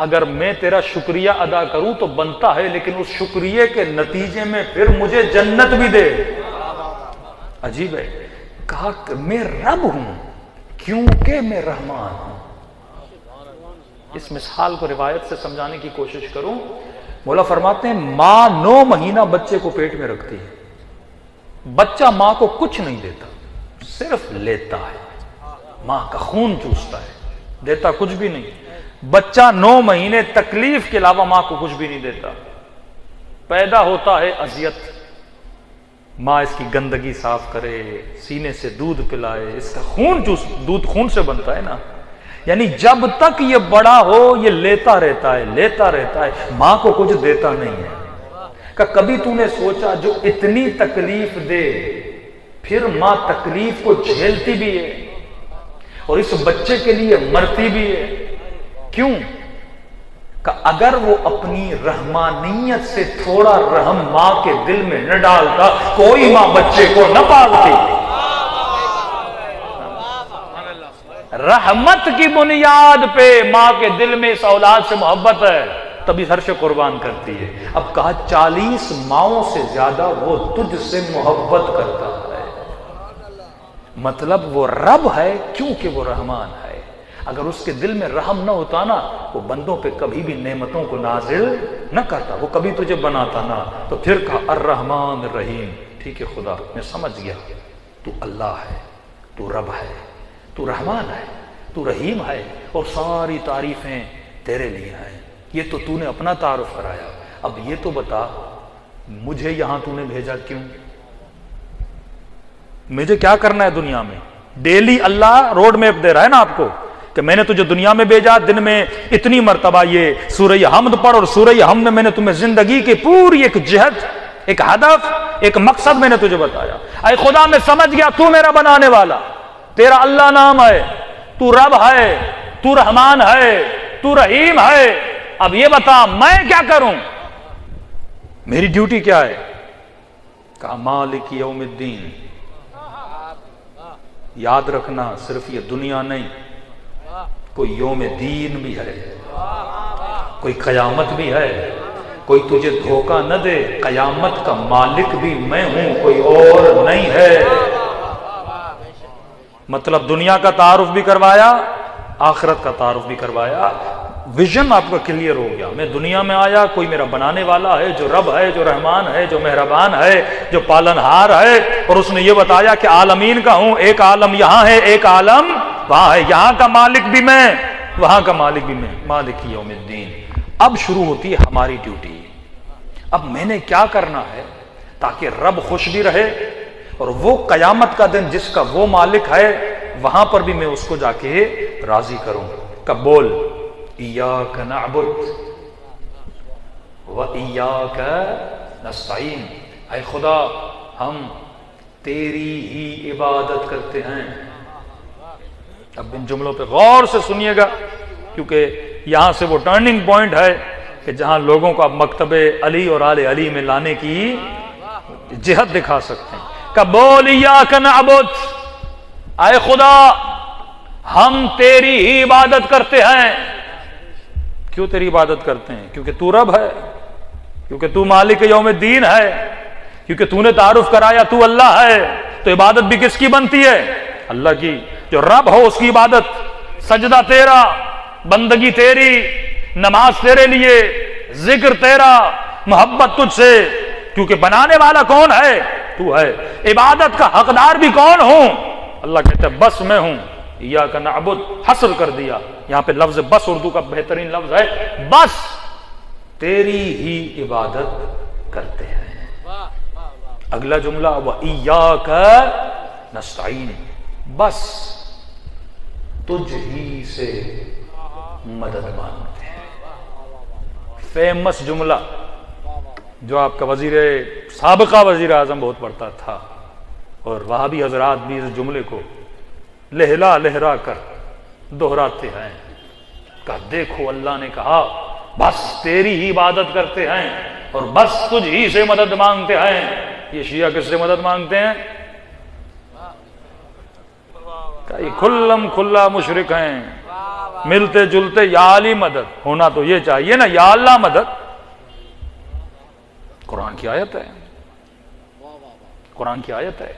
اگر میں تیرا شکریہ ادا کروں تو بنتا ہے، لیکن اس شکریہ کے نتیجے میں پھر مجھے جنت بھی دے۔ عجیب ہے، کہا کہ میں رب ہوں کیونکہ میں رحمان ہوں۔ اس مثال کو روایت سے سمجھانے کی کوشش کروں۔ مولا فرماتے ہیں ماں 9 مہینہ بچے کو پیٹ میں رکھتی ہے، بچہ ماں کو کچھ نہیں دیتا، صرف لیتا ہے، ماں کا خون چوستا ہے، دیتا کچھ بھی نہیں۔ بچہ 9 مہینے تکلیف کے علاوہ ماں کو کچھ بھی نہیں دیتا۔ پیدا ہوتا ہے اذیت، ماں اس کی گندگی صاف کرے، سینے سے دودھ پلائے، اس کا خون چوس، دودھ خون سے بنتا ہے نا، یعنی جب تک یہ بڑا ہو یہ لیتا رہتا ہے، لیتا رہتا ہے، ماں کو کچھ دیتا نہیں ہے۔ کہ کبھی تو نے سوچا جو اتنی تکلیف دے پھر ماں تکلیف کو جھیلتی بھی ہے اور اس بچے کے لیے مرتی بھی ہے، کیوں؟ کہ اگر وہ اپنی رحمانیت سے تھوڑا رحم ماں کے دل میں نہ ڈالتا کوئی ماں بچے کو نہ پالتی۔ رحمت کی بنیاد پہ ماں کے دل میں اس اولاد سے محبت ہے، تبھی ہر شے قربان کرتی ہے۔ اب کہا 40 ماؤں سے زیادہ وہ تجھ سے محبت کرتا ہے، مطلب وہ رب ہے کیونکہ وہ رحمان ہے۔ اگر اس کے دل میں رحم نہ ہوتا نا وہ بندوں پہ کبھی بھی نعمتوں کو نازل نہ کرتا، وہ کبھی تجھے بناتا نہ۔ تو پھر کہا الرحمن الرحیم۔ ٹھیک ہے خدا میں سمجھ گیا، تو اللہ ہے، تو رب ہے، تو رحمان ہے، تو رحیم ہے، اور ساری تعریفیں تیرے لیے ہیں۔ یہ تو تو نے اپنا تعارف کرایا، اب یہ تو بتا مجھے یہاں تو نے بھیجا کیوں؟ مجھے کیا کرنا ہے دنیا میں؟ ڈیلی اللہ روڈ میپ دے رہا ہے نا آپ کو کہ میں نے تجھے دنیا میں بھیجا، دن میں اتنی مرتبہ یہ سورہ حمد پڑھ، اور سورہ حمد میں نے تمہیں زندگی کی پوری ایک جہت، ایک ہدف، ایک مقصد میں نے تجھے بتایا۔ اے خدا میں سمجھ گیا تو میرا بنانے والا، تیرا اللہ نام ہے، تو رب ہے، تو رحمان ہے، تو رحیم ہے، اب یہ بتا میں کیا کروں؟ میری ڈیوٹی کیا ہے؟ کہا مالک یوم الدین۔ یاد رکھنا صرف یہ دنیا نہیں، کوئی یوم دین بھی ہے، کوئی قیامت بھی ہے، کوئی تجھے دھوکہ نہ دے، قیامت کا مالک بھی میں ہوں، کوئی اور نہیں ہے۔ مطلب دنیا کا تعارف بھی کروایا، آخرت کا تعارف بھی کروایا، ویژن آپ کا کلیئر ہو گیا۔ میں دنیا میں آیا، کوئی میرا بنانے والا ہے، جو رب ہے، جو رحمان ہے، جو مہربان ہے، جو پالنہار ہے، اور اس نے یہ بتایا کہ عالمین کا ہوں، ایک عالم یہاں ہے، ایک عالم وہاں ہے، یہاں کا مالک بھی میں، وہاں کا مالک بھی میں، مالک یوم الدین۔ اب شروع ہوتی ہے ہماری ڈیوٹی۔ اب میں نے کیا کرنا ہے تاکہ رب خوش بھی رہے، اور وہ قیامت کا دن جس کا وہ مالک ہے وہاں پر بھی میں اس کو جا کے راضی کروں۔ کب بول ایاک نعبد و ایاک نستعین، اے خدا ہم تیری ہی عبادت کرتے ہیں۔ اب ان جملوں پہ غور سے سنیے گا، کیونکہ یہاں سے وہ ٹرننگ پوائنٹ ہے کہ جہاں لوگوں کو اب مکتب علی اور آل علی میں لانے کی جہت دکھا سکتے ہیں۔ کہ بول ایاک نعبد، اے خدا ہم تیری ہی عبادت کرتے ہیں۔ کیوں تیری عبادت کرتے ہیں؟ کیونکہ تو رب ہے، کیونکہ تو مالک یوم الدین ہے، کیونکہ تو نے تعارف کرایا تو اللہ ہے، تو عبادت بھی کس کی بنتی ہے؟ اللہ کی۔ جو رب ہو اس کی عبادت، سجدہ تیرا، بندگی تیری، نماز تیرے لیے، ذکر تیرا، محبت تجھ سے، کیونکہ بنانے والا کون ہے؟ تو ہے۔ عبادت کا حقدار بھی کون ہوں؟ اللہ کہتا ہے بس میں ہوں۔ ایاک نعبد حصر کر دیا، یہاں پہ لفظ بس اردو کا بہترین لفظ ہے، بس تیری ہی عبادت کرتے ہیں۔ اگلا جملہ وَإِيَّاكَ نَسْتَعِينُ، بس تجھ ہی سے مدد مانگتے ہیں۔ فیمس جملہ جو آپ کا سابقہ وزیر اعظم بہت پڑھتا تھا، اور وہابی حضرات بھی اس جملے کو لہلا لہرا کر دہراتے ہیں کہ دیکھو اللہ نے کہا بس تیری ہی عبادت کرتے ہیں اور بس تجھ ہی سے مدد مانگتے ہیں۔ یہ شیعہ کس سے مدد مانگتے ہیں؟ کہ کھلم کھلا مشرک ہیں، ملتے جلتے یا علی مدد، ہونا تو یہ چاہیے نا یا اللہ مدد۔ قرآن کی آیت ہے، قرآن کی آیت ہے۔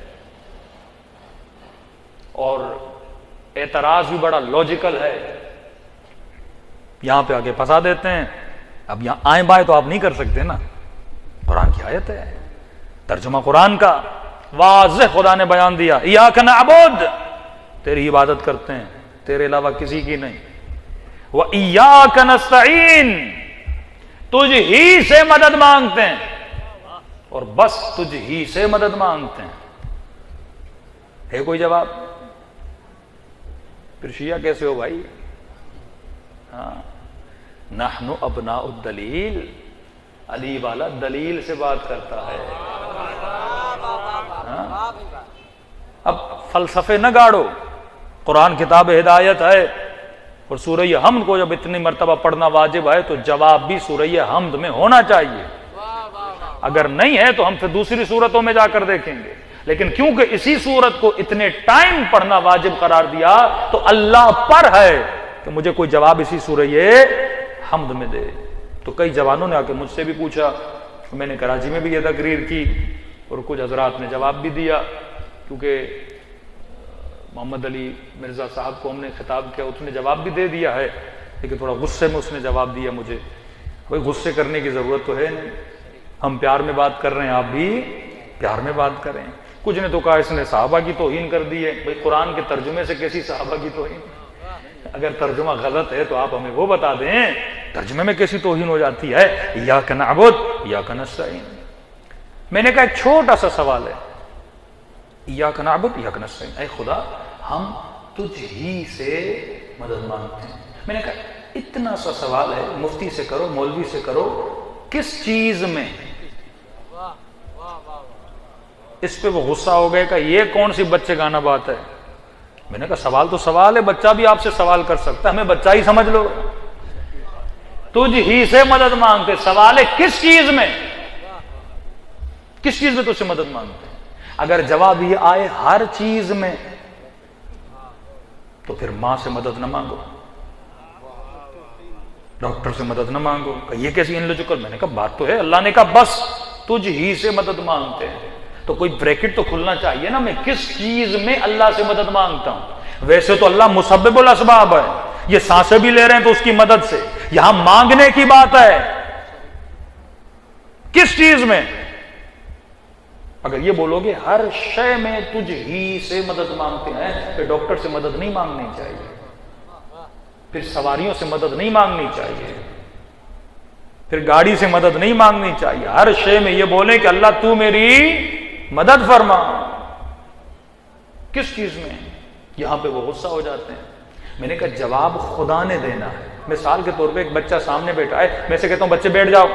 اور اعتراض بھی بڑا لاجیکل ہے، یہاں پہ آگے پھنسا دیتے ہیں۔ اب یہاں آئیں بائیں تو آپ نہیں کر سکتے نا، قرآن کی آیت ہے، ترجمہ قرآن کا واضح خدا نے بیان دیا، ایاک نعبد، تیری عبادت کرتے ہیں، تیرے علاوہ کسی کی نہیں۔ وَإِيَّاكَ نَسْتَعِينُ، تجھ ہی سے مدد مانگتے ہیں، اور بس تجھ ہی سے مدد مانگتے ہیں۔ ہے کوئی جواب؟ پھر شیعہ کیسے ہو بھائی؟ ہاں، نحن ابناء الدلیل، علی والا دلیل سے بات کرتا ہے۔ ہاں؟ اب فلسفے نہ گاڑو، قرآن کتاب ہدایت ہے، اور سورہ حمد کو جب اتنی مرتبہ پڑھنا واجب ہے تو جواب بھی سورہ حمد میں ہونا چاہیے۔ اگر نہیں ہے تو ہم پھر دوسری صورتوں میں جا کر دیکھیں گے، لیکن کیونکہ اسی صورت کو اتنے ٹائم پڑھنا واجب قرار دیا تو اللہ پر ہے کہ مجھے کوئی جواب اسی سورہ حمد میں دے۔ تو کئی جوانوں نے آ کے مجھ سے بھی پوچھا، میں نے کراچی میں بھی یہ تقریر کی اور کچھ حضرات نے جواب بھی دیا، کیونکہ محمد علی مرزا صاحب کو ہم نے خطاب کیا، اس نے جواب بھی دے دیا ہے، لیکن تھوڑا غصے میں اس نے جواب دیا مجھے۔ کوئی غصے کرنے کی ضرورت تو ہے نہیں، ہم پیار میں بات کر رہے ہیں، آپ بھی پیار میں بات کریں۔ کچھ نے تو کہا اس نے صحابہ کی توہین کر دی ہے. بھئی قرآن کے ترجمے سے کیسی صحابہ کی توہین؟ اگر ترجمہ غلط ہے تو آپ ہمیں وہ بتا دیں ترجمے میں کیسی توہین ہو جاتی ہے. ایاک نعبد ایاک نستعین. میں نے کہا ایک چھوٹا سا سوال ہے, ایاک نعبد ایاک نستعین, اے خدا ہم تجھ ہی سے مدد مانگتے ہیں. میں نے کہا اتنا سا سوال ہے, مفتی سے کرو, مولوی سے کرو, کس چیز میں؟ اس پہ وہ غصہ ہو گئے کہ یہ کون سی بچے گانا بات ہے. میں نے کہا سوال تو سوال ہے, بچہ بھی آپ سے سوال کر سکتا ہے, ہمیں بچہ ہی سمجھ لو. تجھ ہی سے مدد مانگتے, سوال ہے کس چیز میں؟ کس چیز میں تجھ سے مدد مانگتے ہیں؟ اگر جواب یہ آئے ہر چیز میں تو پھر ماں سے مدد نہ مانگو, ڈاکٹر سے مدد نہ مانگو. کہ یہ کیسی انلوجیکل؟ میں نے کہا بات تو ہے, اللہ نے کہا بس تجھ ہی سے مدد مانگتے ہیں, تو کوئی بریکٹ تو کھلنا چاہیے نا, میں کس چیز میں اللہ سے مدد مانگتا ہوں. ویسے تو اللہ مسبب الاسباب ہے, یہ سانسیں بھی لے رہے ہیں تو اس کی مدد سے, یہاں مانگنے کی بات ہے کس چیز میں. اگر یہ بولو گے ہر شے میں تجھ ہی سے مدد مانگتے ہیں, پھر ڈاکٹر سے مدد نہیں مانگنی چاہیے, پھر سواریوں سے مدد نہیں مانگنی چاہیے, پھر گاڑی سے مدد نہیں مانگنی چاہیے. ہر شے میں یہ بولیں کہ اللہ تو میری مدد فرما. کس چیز میں؟ یہاں پہ وہ غصہ ہو جاتے ہیں. میں نے کہا جواب خدا نے دینا ہے. مثال کے طور پہ ایک بچہ سامنے بیٹھا ہے, میں سے کہتا ہوں بچے بیٹھ جاؤ,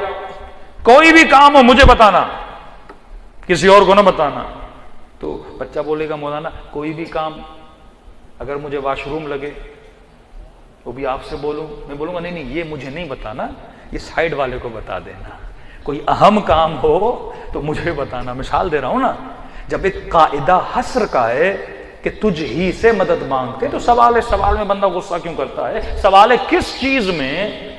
کوئی بھی کام ہو مجھے بتانا, کسی اور کو نہ بتانا. تو بچہ بولے گا مولانا کوئی بھی کام, اگر مجھے واش روم لگے وہ بھی آپ سے بولوں, میں بولوں گا نہیں یہ مجھے نہیں بتانا, یہ سائیڈ والے کو بتا دینا. کوئی اہم کام ہو تو مجھے بتانا. مثال دے رہا ہوں نا, جب ایک قاعدہ حصر کا ہے کہ تجھ ہی سے مدد مانگتے, تو سوال ہے, سوال میں بندہ غصہ کیوں کرتا ہے؟ سوال ہے کس چیز میں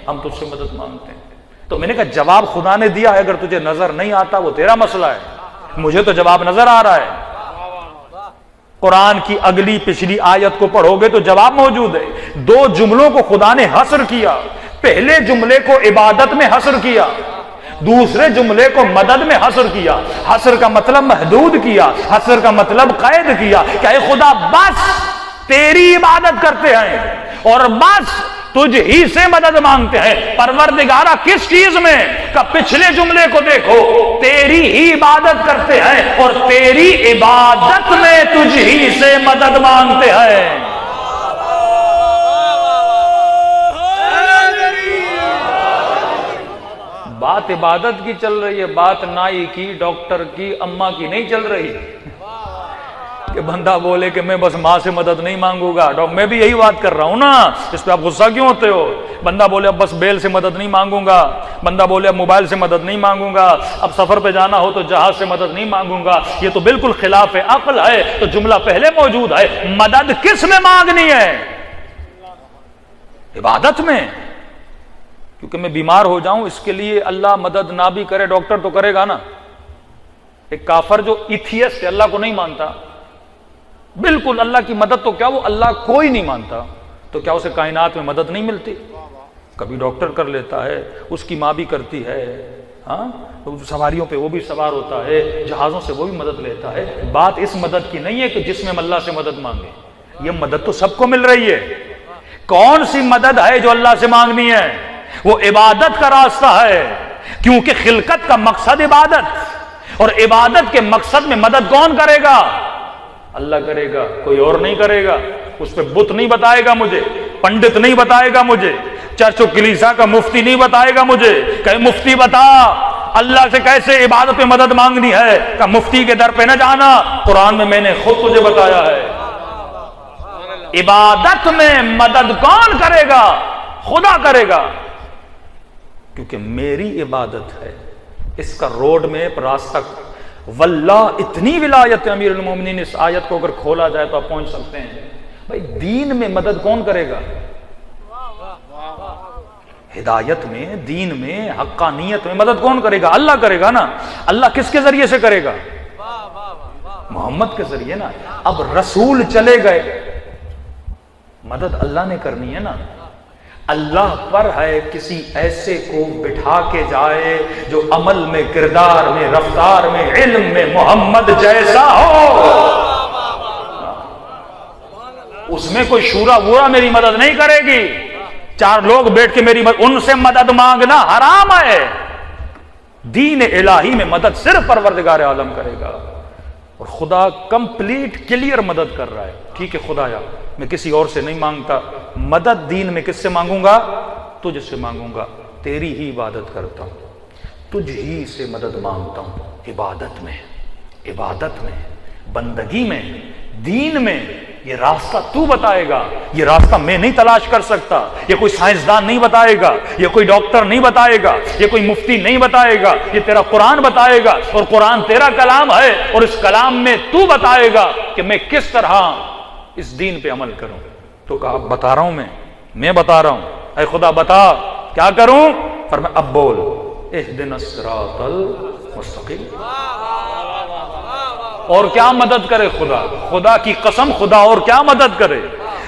ہم تجھ سے مدد مانگتے ہیں. تو میں نے کہا جواب خدا نے دیا ہے, اگر تجھے نظر نہیں آتا وہ تیرا مسئلہ ہے, مجھے تو جواب نظر آ رہا ہے. قرآن کی اگلی پچھلی آیت کو پڑھو گے تو جواب موجود ہے. دو جملوں کو خدا نے حصر کیا, پہلے جملے کو عبادت میں حصر کیا, دوسرے جملے کو مدد میں حصر کیا. حصر کا مطلب محدود کیا, حصر کا مطلب قید کیا کہ اے خدا بس تیری عبادت کرتے ہیں اور بس تجھ ہی سے مدد مانگتے ہیں. پروردگارہ کس چیز میں؟ کہ پچھلے جملے کو دیکھو, تیری ہی عبادت کرتے ہیں اور تیری عبادت میں تجھ ہی سے مدد مانگتے ہیں. بات عبادت کی چل رہی ہے, بات نائی کی, ڈاکٹر کی, اماں کی نہیں چل رہی. کہ بندہ بولے کہ میں بس ماں سے مدد نہیں مانگوں گا. میں بھی یہی بات کر رہا ہوں نا, اس پہ آپ غصہ کیوں ہوتے ہو؟ بندہ بولے اب بس بیل سے مدد نہیں مانگوں گا, بندہ بولے اب موبائل سے مدد نہیں مانگوں گا, اب سفر پہ جانا ہو تو جہاز سے مدد نہیں مانگوں گا. یہ تو بالکل خلاف عقل ہے. تو جملہ پہلے موجود ہے, مدد کس میں مانگنی ہے؟ عبادت میں. کیونکہ میں بیمار ہو جاؤں اس کے لیے اللہ مدد نہ بھی کرے, ڈاکٹر تو کرے گا نا. ایک کافر جو ایتھیسٹ ہے, اللہ کو نہیں مانتا, بالکل اللہ کی مدد تو کیا, وہ اللہ کوئی نہیں مانتا, تو کیا اسے کائنات میں مدد نہیں ملتی؟ کبھی ڈاکٹر کر لیتا ہے, اس کی ماں بھی کرتی ہے, ہاں سواریوں پہ وہ بھی سوار ہوتا ہے, جہازوں سے وہ بھی مدد لیتا ہے. بات اس مدد کی نہیں ہے کہ جس میں ہم اللہ سے مدد مانگے, یہ مدد تو سب کو مل رہی ہے. کون سی مدد ہے جو اللہ سے مانگنی ہے؟ وہ عبادت کا راستہ ہے, کیونکہ خلقت کا مقصد عبادت, اور عبادت کے مقصد میں مدد کون کرے گا؟ اللہ کرے گا, کوئی اور نہیں کرے گا. اس پہ بت نہیں بتائے گا مجھے, پنڈت نہیں بتائے گا مجھے, چرچ و کلیسا کا مفتی نہیں بتائے گا مجھے کہ مفتی بتا اللہ سے کیسے عبادت میں مدد مانگنی ہے. کہ مفتی کے در پہ نہ جانا, قرآن میں نے خود تجھے بتایا ہے. عبادت میں مدد کون کرے گا؟ خدا کرے گا, کیونکہ میری عبادت ہے. اس کا روڈ میپ, راستہ, واللہ اتنی ولایت امیر المومنین. اس آیت کو اگر کھولا جائے تو آپ پہنچ سکتے ہیں. بھائی دین میں مدد کون کرے گا؟ ہدایت میں, دین میں, حقانیت میں مدد کون کرے گا؟ اللہ کرے گا نا. اللہ کس کے ذریعے سے کرے گا؟ محمد کے ذریعے نا. اب رسول چلے گئے, مدد اللہ نے کرنی ہے نا. اللہ پر ہے کسی ایسے کو بٹھا کے جائے جو عمل میں، کردار میں، رفتار میں، علم میں محمد جیسا ہو۔ اس میں کوئی شورا وورا میری مدد نہیں کرے گی، چار لوگ بیٹھ کے میری ان سے مدد مانگنا حرام ہے۔ دین الہی میں مدد صرف پروردگار عالم کرے گا، اور خدا کمپلیٹ کلیئر مدد کر رہا ہے۔ ٹھیک ہے خدایا میں کسی اور سے نہیں مانگتا، مدد دین میں کس سے مانگوں گا؟ تجھ سے مانگوں گا، تیری ہی عبادت کرتا ہوں، تجھ ہی سے مدد مانگتا ہوں، عبادت میں، بندگی میں، دین میں۔ یہ راستہ تو بتائے گا، یہ راستہ میں نہیں تلاش کر سکتا، یہ کوئی سائنسدان نہیں بتائے گا، یہ کوئی ڈاکٹر نہیں بتائے گا، یہ کوئی مفتی نہیں بتائے گا، یہ تیرا قرآن بتائے گا، اور قرآن تیرا کلام ہے، اور اس کلام میں تو بتائے گا کہ میں کس طرح اس دین پہ عمل کروں۔ تو کہا بتا رہا ہوں، میں بتا رہا ہوں، اے خدا بتا کیا کروں؟ فرمایا اب بول، اہدنا الصراط المستقیم۔ اور کیا مدد کرے خدا کی قسم، خدا اور کیا مدد کرے؟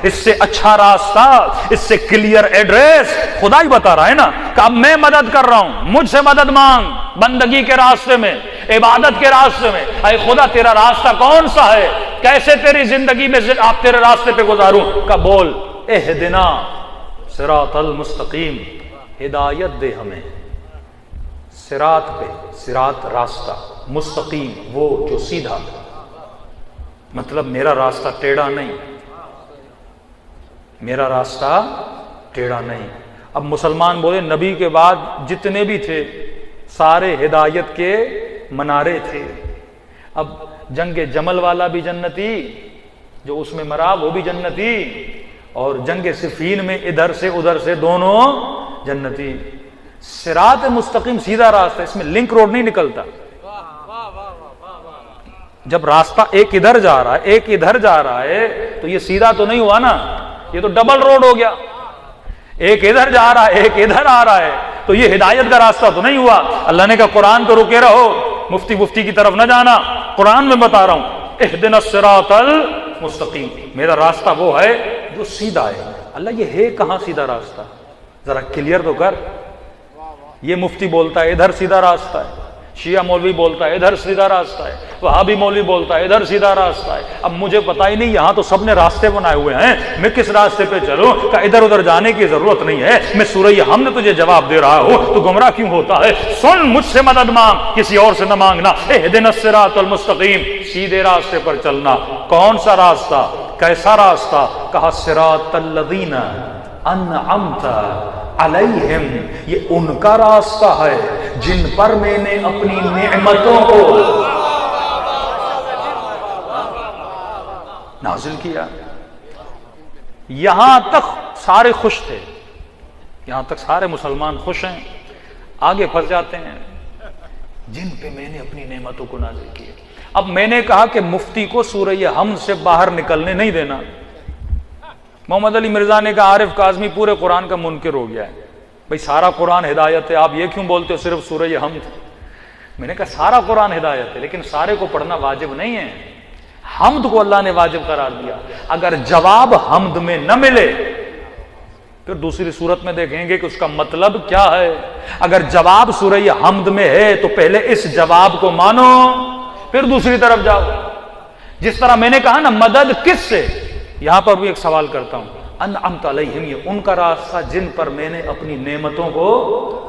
اس سے اچھا راستہ، اس سے کلیئر ایڈریس خدا ہی بتا رہا ہے نا کہ اب میں مدد کر رہا ہوں، مجھ سے مدد مانگ بندگی کے راستے میں، عبادت کے راستے میں۔ اے خدا تیرا راستہ کون سا ہے؟ کیسے تیری زندگی میں آپ تیرے راستے پہ گزاروں؟ کا بول اہدنا صراط المستقیم، ہدایت دے ہمیں صراط پہ، صراط راستہ، مستقیم وہ جو سیدھا، مطلب میرا راستہ ٹیڑھا نہیں، میرا راستہ ٹیڑھا نہیں۔ اب مسلمان بولے نبی کے بعد جتنے بھی تھے سارے ہدایت کے منارے تھے۔ اب جنگ جمل والا بھی جنتی، جو اس میں مرا وہ بھی جنتی، اور جنگ صفین میں ادھر سے ادھر سے دونوں جنتی۔ صراط مستقیم سیدھا راستہ، اس میں لنک روڈ نہیں نکلتا۔ جب راستہ ایک ادھر جا رہا ہے ایک ادھر جا رہا ہے تو یہ سیدھا تو نہیں ہوا نا، یہ تو ڈبل روڈ ہو گیا۔ ایک ادھر جا رہا ہے ایک ادھر آ رہا ہے تو یہ ہدایت کا راستہ تو نہیں ہوا۔ اللہ نے کہا قرآن کو رکے رہو، مفتی کی طرف نہ جانا، قرآن میں بتا رہا ہوں اہدنا الصراط المستقیم، میرا راستہ وہ ہے جو سیدھا ہے۔ اللہ یہ ہے کہاں سیدھا راستہ؟ ذرا کلیئر تو کر۔ یہ مفتی بولتا ہے ادھر سیدھا راستہ ہے، شیعہ مولوی بولتا ہے ادھر سیدھا راستہ ہے، وہابی مولوی بولتا ہے ادھر سیدھا راستہ ہے۔ اب مجھے پتا ہی نہیں، یہاں تو سب نے راستے بنائے ہوئے ہیں، میں کس راستے پہ چلوں؟ کہ ادھر ادھر جانے کی ضرورت نہیں ہے، میں سورہ حمد تجھے جواب دے رہا ہوں، تو گمراہ کیوں ہوتا ہے؟ سن، مجھ سے مدد مانگ، کسی اور سے نہ مانگنا۔ اہدنا الصراط المستقیم، سیدھے راستے پر چلنا۔ کون سا راستہ؟ کیسا راستہ؟ کہا صراط الذین انعمت علیہم، یہ ان کا راستہ ہے جن پر میں نے اپنی نعمتوں کو نازل کیا۔ یہاں تک سارے خوش تھے، یہاں تک سارے مسلمان خوش ہیں، آگے پھنس جاتے ہیں جن پہ میں نے اپنی نعمتوں کو نازل کیا۔ اب میں نے کہا کہ مفتی کو سورہ حمد سے باہر نکلنے نہیں دینا۔ محمد علی مرزا نے کہا عارف کاظمی پورے قرآن کا منکر ہو گیا ہے، بھئی سارا قرآن ہدایت ہے، آپ یہ کیوں بولتے ہو صرف سورہ حمد؟ میں نے کہا سارا قرآن ہدایت ہے لیکن سارے کو پڑھنا واجب نہیں ہے، حمد کو اللہ نے واجب قرار دیا۔ اگر جواب حمد میں نہ ملے پھر دوسری صورت میں دیکھیں گے کہ اس کا مطلب کیا ہے۔ اگر جواب سورہ حمد میں ہے تو پہلے اس جواب کو مانو پھر دوسری طرف جاؤ۔ جس طرح میں نے کہا نا مدد کس سے، یہاں پر بھی ایک سوال کرتا ہوں، انعمت علیہم، یہ ان کا راستہ جن پر میں نے اپنی نعمتوں کو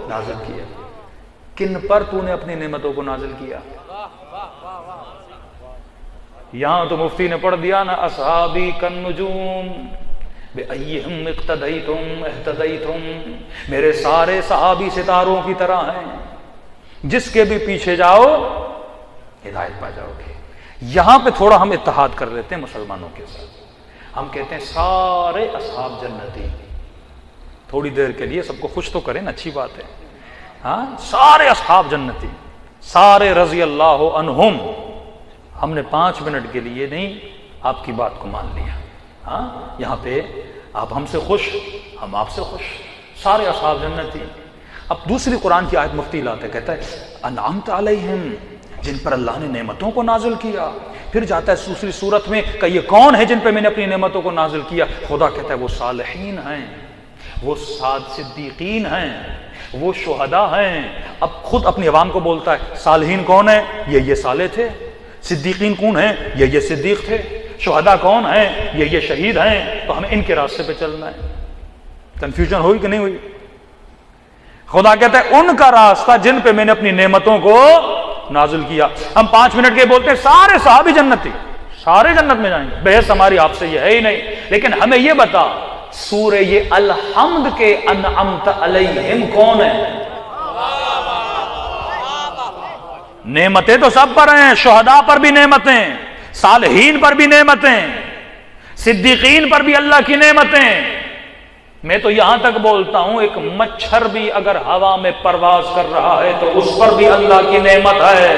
نازل کیا۔ کن پر تو نے اپنی نعمتوں کو نازل کیا؟ یہاں تو مفتی نے پڑھ دیا نا اصحابی کالنجوم بأیہم اقتدیتم اہتدیتم، میرے سارے صحابی ستاروں کی طرح ہیں، جس کے بھی پیچھے جاؤ ہدایت پا جاؤ گے۔ یہاں پہ تھوڑا ہم اتحاد کر لیتے ہیں مسلمانوں کے ساتھ، ہم کہتے ہیں سارے اصحاب جنتی، تھوڑی دیر کے لیے سب کو خوش تو کریں، اچھی بات ہے، ہاں سارے اصحاب جنتی، سارے رضی اللہ عنہم۔ ہم نے 5 منٹ کے لیے نہیں آپ کی بات کو مان لیا، ہاں یہاں پہ آپ ہم سے خوش، ہم آپ سے خوش، سارے اصحاب جنتی۔ اب دوسری قرآن کی آیت مفتی لاتے کہتا ہے انعمت علیہم، جن پر اللہ نے نعمتوں کو نازل کیا۔ پھر جاتا ہے دوسری صورت میں کہ یہ کون ہے جن پہ میں نے اپنی نعمتوں کو نازل کیا؟ خدا کہتا ہے وہ صالحین ہیں، وہ صدیقین ہیں، وہ شہداء ہیں۔ اب خود اپنی عوام کو بولتا ہے صالحین کون ہیں؟ یہ صالح تھے۔ صدیقین کون ہیں؟ یہ صدیق تھے۔ شہداء کون ہیں؟ یہ شہید ہیں۔ تو ہمیں ان کے راستے پہ چلنا ہے۔ کنفیوژن ہوئی کہ نہیں ہوئی؟ خدا کہتا ہے ان کا راستہ جن پہ میں نے اپنی نعمتوں کو نازل کیا۔ ہم 5 منٹ کے بولتے ہیں سارے صحابی جنتی، سارے جنت میں جائیں گے، بحث ہماری آپ سے یہ ہے ہی نہیں۔ لیکن ہمیں یہ بتا سورہ یہ الحمد کے انعمت علیہم کون ہیں؟ نعمتیں تو سب پر ہیں، شہداء پر بھی نعمتیں، صالحین پر بھی نعمتیں، صدیقین پر بھی اللہ کی نعمتیں۔ میں تو یہاں تک بولتا ہوں ایک مچھر بھی اگر ہوا میں پرواز کر رہا ہے تو اس پر بھی اللہ کی نعمت ہے۔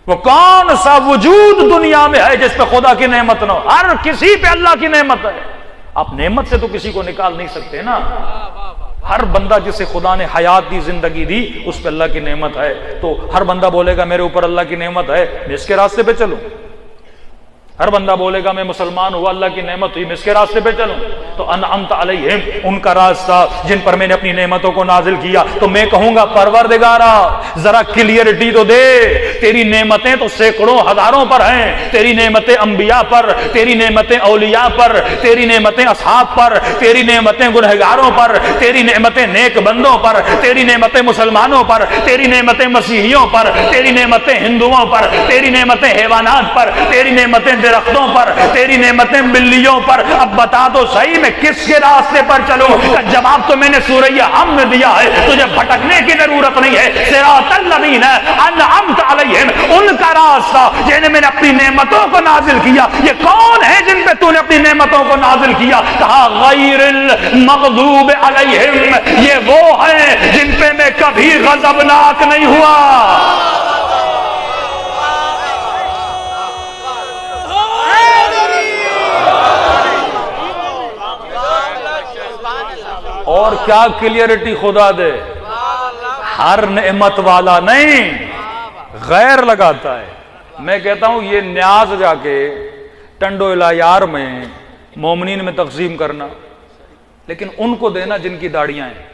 وہ کون سا وجود دنیا میں ہے جس پہ خدا کی نعمت نہ ہو؟ ہر کسی پہ اللہ کی نعمت ہے۔ آپ نعمت سے تو کسی کو نکال نہیں سکتے نا۔ ہر بندہ جسے خدا نے حیات دی، زندگی دی، اس پہ اللہ کی نعمت ہے۔ تو ہر بندہ بولے گا میرے اوپر اللہ کی نعمت ہے، میں اس کے راستے پہ چلوں۔ ہر بندہ بولے گا میں مسلمان ہوا، اللہ کی نعمت ہوئی، میں اس کے راستے پہ چلوں۔ تو انعمت علیہم ان کا راستہ جن پر میں نے اپنی نعمتوں کو نازل کیا۔ تو میں کہوں گا پروردگارا ذرا کلیئرٹی تو دے، تیری نعمتیں تو سینکڑوں ہزاروں پر ہیں، تیری نعمتیں انبیاء پر، تیری نعمتیں اولیاء پر، تیری نعمتیں اصحاب پر، تیری نعمتیں گنہگاروں پر، تیری نعمتیں نیک بندوں پر، تیری نعمتیں مسلمانوں پر، تیری نعمتیں مسیحیوں پر، تیری نعمتیں ہندوؤں پر، تیری نعمتیں حیوانات پر، تیری نعمتیں درختوں پر، تیری نعمتیں بلیوں پر۔ اب بتا تو صحیح میں کس کے راستے پر چلوں؟ جواب تو میں نے سورہ حمد میں دیا ہے، تجھے بھٹکنے کی ضرورت نہیں ہے۔ صراط الذین انعمت علیہم ان کا راستہ جنہیں میں نے اپنی نعمتوں کو نازل کیا۔ یہ کون ہے جن پہ تو نے اپنی نعمتوں کو نازل کیا؟ کہا غیر المغضوب علیہم، یہ وہ ہیں جن پہ میں کبھی غضبناک نہیں ہوا۔ اور کیا کلیئرٹی خدا دے، ہر نعمت والا نہیں، غیر لگاتا ہے۔ میں کہتا ہوں یہ نیاز جا کے ٹنڈو الایار میں مومنین میں تقسیم کرنا، لیکن ان کو دینا جن کی داڑیاں ہیں۔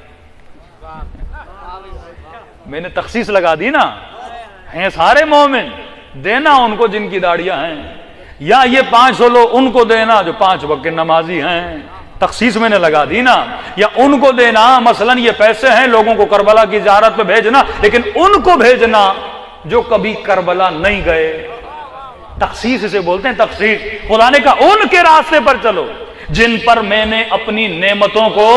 میں نے تخصیص لگا دی نا، ہیں سارے مومن، دینا ان کو جن کی داڑیاں ہیں، یا یہ 500 لوگ ان کو دینا جو 5 وقت کے نمازی ہیں۔ تخصیص میں نے لگا دی نا، یا ان کو دینا مثلا یہ پیسے ہیں لوگوں کو کربلا کی زیارت پہ بھیجنا، لیکن ان کو بھیجنا جو کبھی کربلا نہیں گئے۔ تخصیص اسے بولتے ہیں، تخصیص۔ خدا نے کہا ان کے راستے پر چلو جن پر میں نے اپنی نعمتوں کو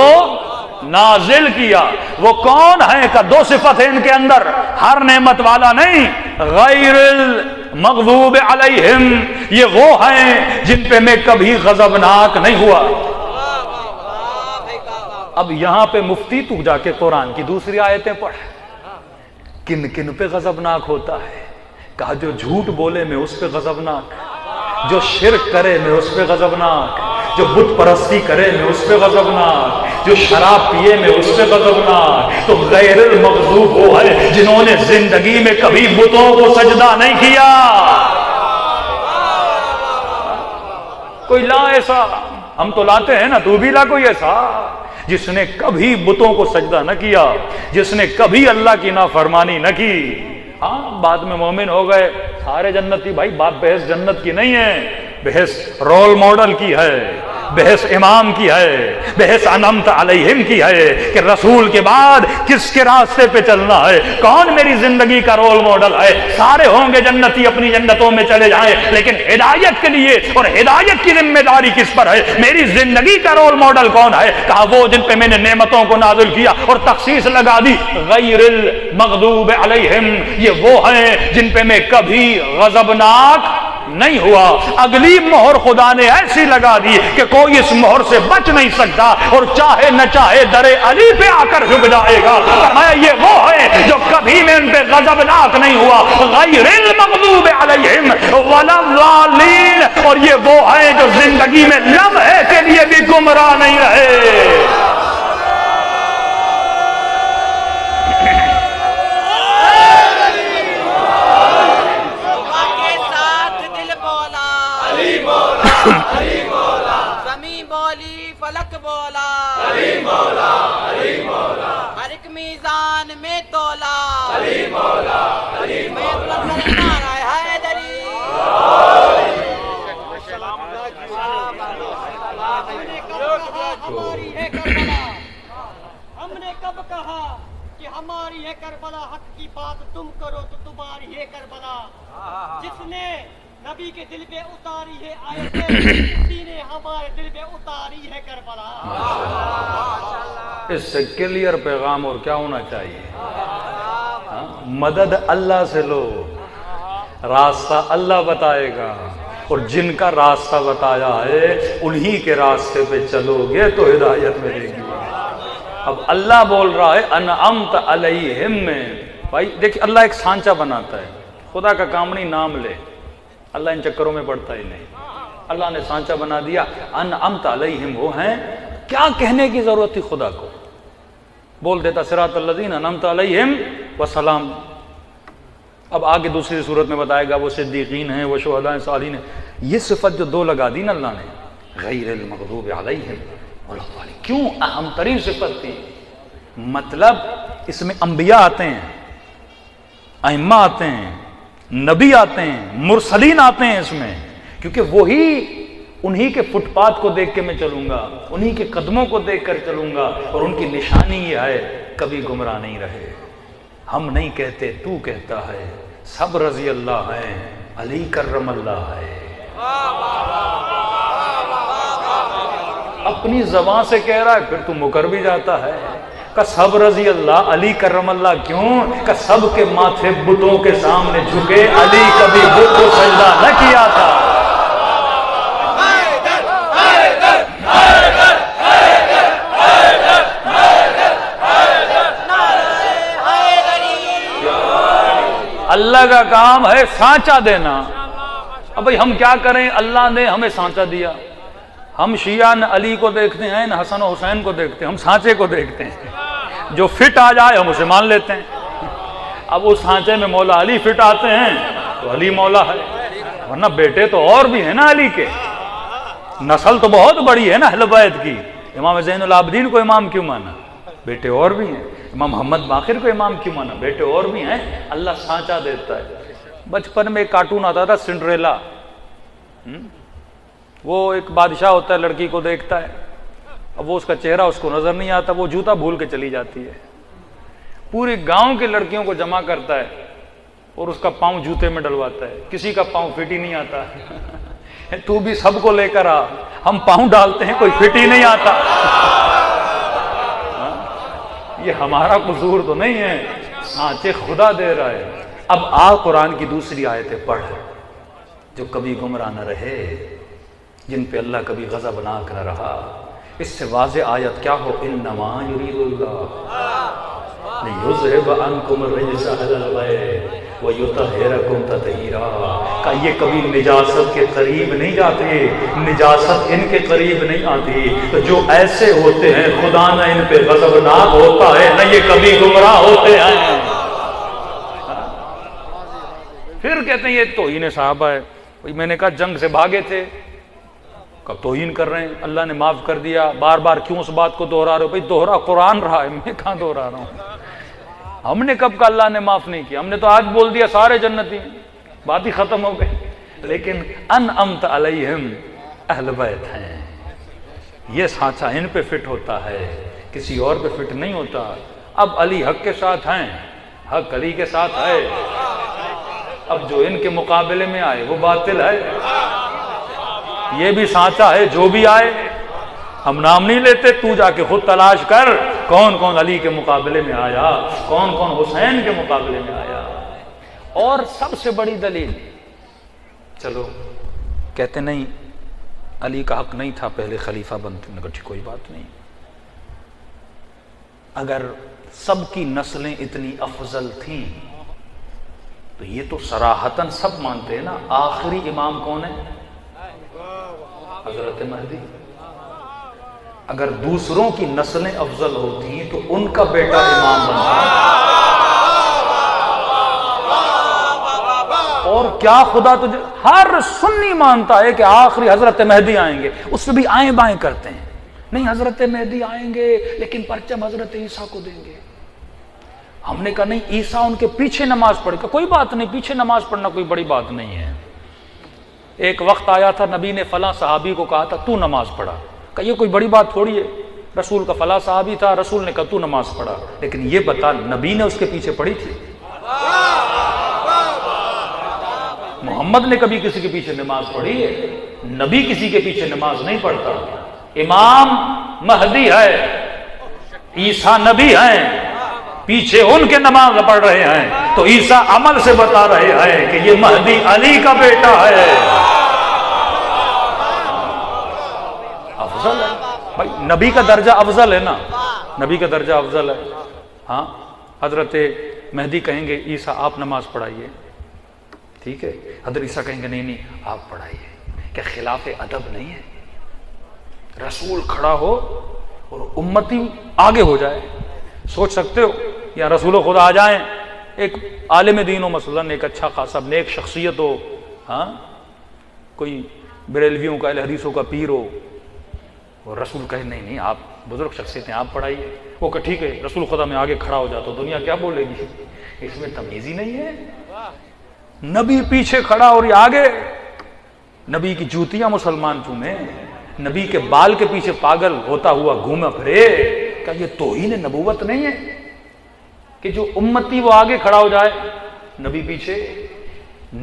نازل کیا۔ وہ کون ہے کا 2 صفت ہے ان کے اندر، ہر نعمت والا نہیں، غیر المغضوب علیہم، یہ وہ ہیں جن پہ میں کبھی غضبناک نہیں ہوا۔ اب یہاں پہ مفتی تو جا کے قرآن کی دوسری آیتیں پڑھ، کن کن پہ غضبناک ہوتا ہے؟ کہا جو جھوٹ بولے میں اس پہ غضبناک، جو شرک کرے میں اس پہ غضبناک، جو بت پرستی کرے میں اس پہ غضبناک، جو شراب پیے میں اس پہ غضبناک۔ تو غیر المغضوب وہ ہے جنہوں نے زندگی میں کبھی بتوں کو سجدہ نہیں کیا۔ کوئی لا ایسا، ہم تو لاتے ہیں نا، تو بھی لا کوئی ایسا جس نے کبھی بتوں کو سجدہ نہ کیا، جس نے کبھی اللہ کی نافرمانی نہ کی۔ ہاں بعد میں مومن ہو گئے سارے جنتی، بھائی بات بحث جنت کی نہیں ہے، بحث رول ماڈل کی ہے، بحث امام کی ہے، بحث انعمت علیہم کی ہے کہ رسول کے بعد کس کے راستے پہ چلنا ہے، کون میری زندگی کا رول ماڈل ہے۔ سارے ہوں گے جنتی، اپنی جنتوں میں چلے جائیں، لیکن ہدایت کے لیے اور ہدایت کی ذمہ داری کس پر ہے؟ میری زندگی کا رول ماڈل کون ہے؟ کہا وہ جن پہ میں نے نعمتوں کو نازل کیا، اور تخصیص لگا دی غیر المغضوب علیہم، یہ وہ ہیں جن پہ میں کبھی غضبناک نہیں ہوا۔ اگلی مہر خدا نے ایسی لگا دی کہ کوئی اس مہر سے بچ نہیں سکتا، اور چاہے نہ چاہے در علی پہ آ کر جھک جائے گا۔ فرمایا یہ وہ ہے جو کبھی میں ان پہ غضبناک نہیں ہوا، غیر المغضوب علیہم ولا الضالین، اور یہ وہ ہے جو زندگی میں لمحے کے لیے بھی گمراہ نہیں رہے۔ زمین بولی علی فلک بولا، علی مولا علی مولا، ہر ایک میزان میں تولا، علی مولا علی مولا، نعرہ حیدری۔ ہماری ہے کربلا، ہم نے کب کہا کہ ہماری ہے کربلا، حق کی بات تم کرو تو تمہاری ہے کربلا، جس نے نبی کے دل پہ اتاری ہے آیتیں، اسی نے ہمارے دل پہ اتاری ہے کربلا۔ اس سے کلیئر پیغام اور کیا ہونا چاہیے؟ مدد اللہ سے لو، راستہ اللہ بتائے گا، اور جن کا راستہ بتایا ہے انہی کے راستے پہ چلو گے تو ہدایت ملے گی۔ اب اللہ بول رہا ہے انعمت علیہم میں، بھائی دیکھیں اللہ ایک سانچہ بناتا ہے، خدا کا کام نہیں، نام لے، اللہ ان چکروں میں پڑتا ہی نہیں، اللہ نے سانچہ بنا دیا۔ انعمت علیہم وہ ہیں، کیا کہنے کی ضرورت تھی خدا کو، بول دیتا صراط الذین انعمت علیہم وسلام۔ اب آگے دوسری صورت میں بتائے گا وہ صدیقین ہیں، وہ شہداء ہیں، صالحین ہیں، یہ صفت جو دو لگا دی نا اللہ نے، غیر المغضوب علیہم ولا الضالین، کیوں اہم ترین صفت تھی؟ مطلب اس میں انبیاء آتے ہیں، ائمہ آتے ہیں، نبی آتے ہیں، مرسلین آتے ہیں اس میں، کیونکہ وہی انہی کے فٹ پاتھ کو دیکھ کے میں چلوں گا، انہی کے قدموں کو دیکھ کر چلوں گا، اور ان کی نشانی یہ ہے کبھی گمراہ نہیں رہے۔ ہم نہیں کہتے، تو کہتا ہے، سب رضی اللہ ہیں، علی کرم اللہ ہے، اپنی زبان سے کہہ رہا ہے، پھر تو مکر بھی جاتا ہے کہ سب رضی اللہ، علی کرم اللہ، کیوں کہ سب کے ماتھے بتوں کے سامنے جھکے، علی کبھی بت کو سجدہ نہ کیا تھا۔ اللہ کا کام ہے سانچہ دینا۔ اب بھائی ہم کیا کریں، اللہ نے ہمیں سانچہ دیا، ہم شیعہ نہ علی کو دیکھتے ہیں نہ حسن و حسین کو دیکھتے ہیں، ہم سانچے کو دیکھتے ہیں، جو فٹ آ جائے ہم اسے مان لیتے ہیں۔ اب اس سانچے میں مولا علی فٹ آتے ہیں تو علی مولا ہے، ورنہ بیٹے تو اور بھی ہیں نا علی کے، نسل تو بہت بڑی ہے نا اہل بیت کی۔ امام زین العابدین کو امام کیوں مانا؟ بیٹے اور بھی ہیں۔ امام محمد باقر کو امام کیوں مانا؟ بیٹے اور بھی ہیں۔ اللہ سانچہ دیتا ہے۔ بچپن میں ایک کارٹون آتا تھا سنڈریلا، وہ ایک بادشاہ ہوتا ہے، لڑکی کو دیکھتا ہے، اب وہ اس کا چہرہ اس کو نظر نہیں آتا، وہ جوتا بھول کے چلی جاتی ہے، پورے گاؤں کی لڑکیوں کو جمع کرتا ہے اور اس کا پاؤں جوتے میں ڈلواتا ہے، کسی کا پاؤں فٹ ہی نہیں آتا، تو بھی سب کو لے کر آ، ہم پاؤں ڈالتے ہیں کوئی فٹ ہی نہیں آتا۔ یہ ہمارا قصور تو نہیں ہے، سانچے خدا دے رہا ہے۔ اب آ قرآن کی دوسری آیتیں پڑھ، جو کبھی گمراہ نہ رہے، جن پہ اللہ کبھی غضبناک نہ رہا۔ اس سے واضح آیت کیا ہو، انما یرید اللہ لیذھب عنکم الرجس اہل البیت ویطہرکم تطہیرا، کہ یہ کبھی نجاست کے قریب نہیں جاتے، نجاست ان کے قریب نہیں آتی، تو جو ایسے ہوتے ہیں خدا نہ ان پہ غضبناک ہوتا ہے نہ یہ کبھی گمراہ ہوتے ہیں۔ پھر کہتے ہیں یہ توہین صحابہ ہے۔ میں نے کہا جنگ سے بھاگے تھے، کب توہین کر رہے ہیں؟ اللہ نے معاف کر دیا، بار بار کیوں اس بات کو دوہرا رہے ہو؟ بھائی دوہرا قرآن رہا ہے، میں کہاں دوہرا رہا ہوں؟ ہم نے کب کہا اللہ نے معاف نہیں کیا؟ ہم نے تو آج بول دیا سارے جنتی، بات ہی ختم ہو گئی۔ لیکن انعمت علیہم اہل بیت ہیں، یہ سانچہ ان پہ فٹ ہوتا ہے، کسی اور پہ فٹ نہیں ہوتا۔ اب علی حق کے ساتھ ہیں، حق علی کے ساتھ ہے، اب جو ان کے مقابلے میں آئے وہ باطل ہے۔ یہ بھی سانچہ ہے، جو بھی آئے، ہم نام نہیں لیتے، تو جا کے خود تلاش کر کون کون علی کے مقابلے میں آیا، کون کون حسین کے مقابلے میں آیا۔ اور سب سے بڑی دلیل، چلو کہتے نہیں علی کا حق نہیں تھا پہلے خلیفہ بنتے، مگر کوئی بات نہیں، اگر سب کی نسلیں اتنی افضل تھیں تو یہ تو صراحتاً سب مانتے ہیں نا، آخری امام کون ہے؟ حضرت مہدی۔ اگر دوسروں کی نسلیں افضل ہوتی تو ان کا بیٹا امام بنتا۔ اور کیا خدا تجھے، ہر سنی مانتا ہے کہ آخری حضرت مہدی آئیں گے، اس میں بھی آئیں بائیں کرتے ہیں، نہیں حضرت مہدی آئیں گے لیکن پرچم حضرت عیسیٰ کو دیں گے. ہم نے کہا نہیں، عیسیٰ ان کے پیچھے نماز پڑھے گا. کوئی بات نہیں، پیچھے نماز پڑھنا کوئی بڑی بات نہیں ہے. ایک وقت آیا تھا نبی نے فلاں صحابی کو کہا تھا تو نماز پڑھا. کہ یہ کوئی بڑی بات تھوڑی ہے، رسول کا فلاں صحابی تھا، رسول نے کہا تو نماز پڑھا. لیکن یہ بتا نبی نے اس کے پیچھے پڑھی تھی؟ محمد نے کبھی کسی کے پیچھے نماز پڑھی ہے؟ نبی کسی کے پیچھے نماز نہیں پڑھتا. امام مہدی ہے، عیسیٰ نبی ہیں، پیچھے ان کے نماز پڑھ رہے ہیں، تو عیسیٰ عمل سے بتا رہے ہیں کہ یہ مہدی علی کا بیٹا ہے. افضل ہے بھائی، نبی کا درجہ افضل ہے نا، نبی کا درجہ افضل ہے. ہاں حضرت مہدی کہیں گے عیسیٰ آپ نماز پڑھائیے، ٹھیک ہے. حضرت عیسیٰ کہیں گے نہیں نہیں آپ پڑھائیے. کیا خلاف ادب نہیں ہے؟ رسول کھڑا ہو اور امتی آگے ہو جائے. سوچ سکتے ہو یا رسول خدا آ جائیں، ایک عالم دین ہو مثلاً، ایک اچھا خاصا نیک شخصیت ہو، ہاں کوئی بریلویوں کا اہل حدیثوں کا پیر ہو، اور رسول کہے نہیں نہیں آپ بزرگ شخصیت ہیں آپ پڑھائیے. وہ کہ ٹھیک ہے، رسول خدا میں آگے کھڑا ہو جاتا ہو، دنیا کیا بولے گی؟ اس میں تمیز ہی نہیں ہے. نبی پیچھے کھڑا اور یہ آگے. نبی کی جوتیاں مسلمان چومیں، نبی کے بال کے پیچھے پاگل ہوتا ہوا گھوما پھرے. کیا یہ توہین نبوت نہیں ہے کہ جو امتی وہ آگے کھڑا ہو جائے، نبی پیچھے؟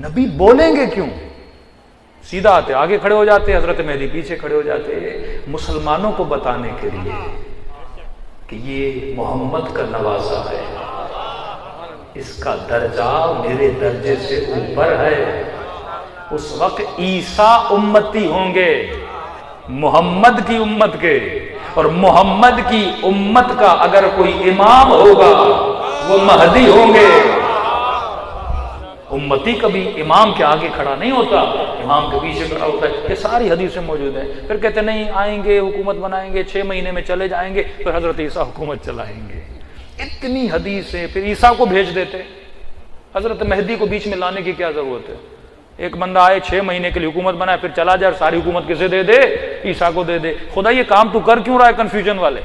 نبی بولیں گے کیوں؟ سیدھا آتے آگے کھڑے ہو جاتے، حضرت مہدی پیچھے کھڑے ہو جاتے، مسلمانوں کو بتانے کے لیے کہ یہ محمد کا نوازا ہے، اس کا درجہ میرے درجے سے اوپر ہے. اس وقت عیسیٰ امتی ہوں گے محمد کی امت کے، اور محمد کی امت کا اگر کوئی امام ہوگا وہ مہدی ہوں گے. امتی کبھی امام کے آگے کھڑا نہیں ہوتا، امام کے پیچھے کھڑا ہوتا ہے. یہ ساری حدیثیں موجود ہیں. پھر کہتے نہیں آئیں گے حکومت بنائیں گے، 6 مہینے میں چلے جائیں گے، پھر حضرت عیسیٰ حکومت چلائیں گے. اتنی حدیثیں. پھر عیسیٰ کو بھیج دیتے، حضرت مہدی کو بیچ میں لانے کی کیا ضرورت ہے؟ ایک بندہ آئے 6 مہینے کے لیے حکومت بنائے پھر چلا جائے، ساری حکومت کسے دے دے؟ عیسیٰ کو دے دے. خدا یہ کام تو کر کیوں رہا ہے کنفیوژن والے؟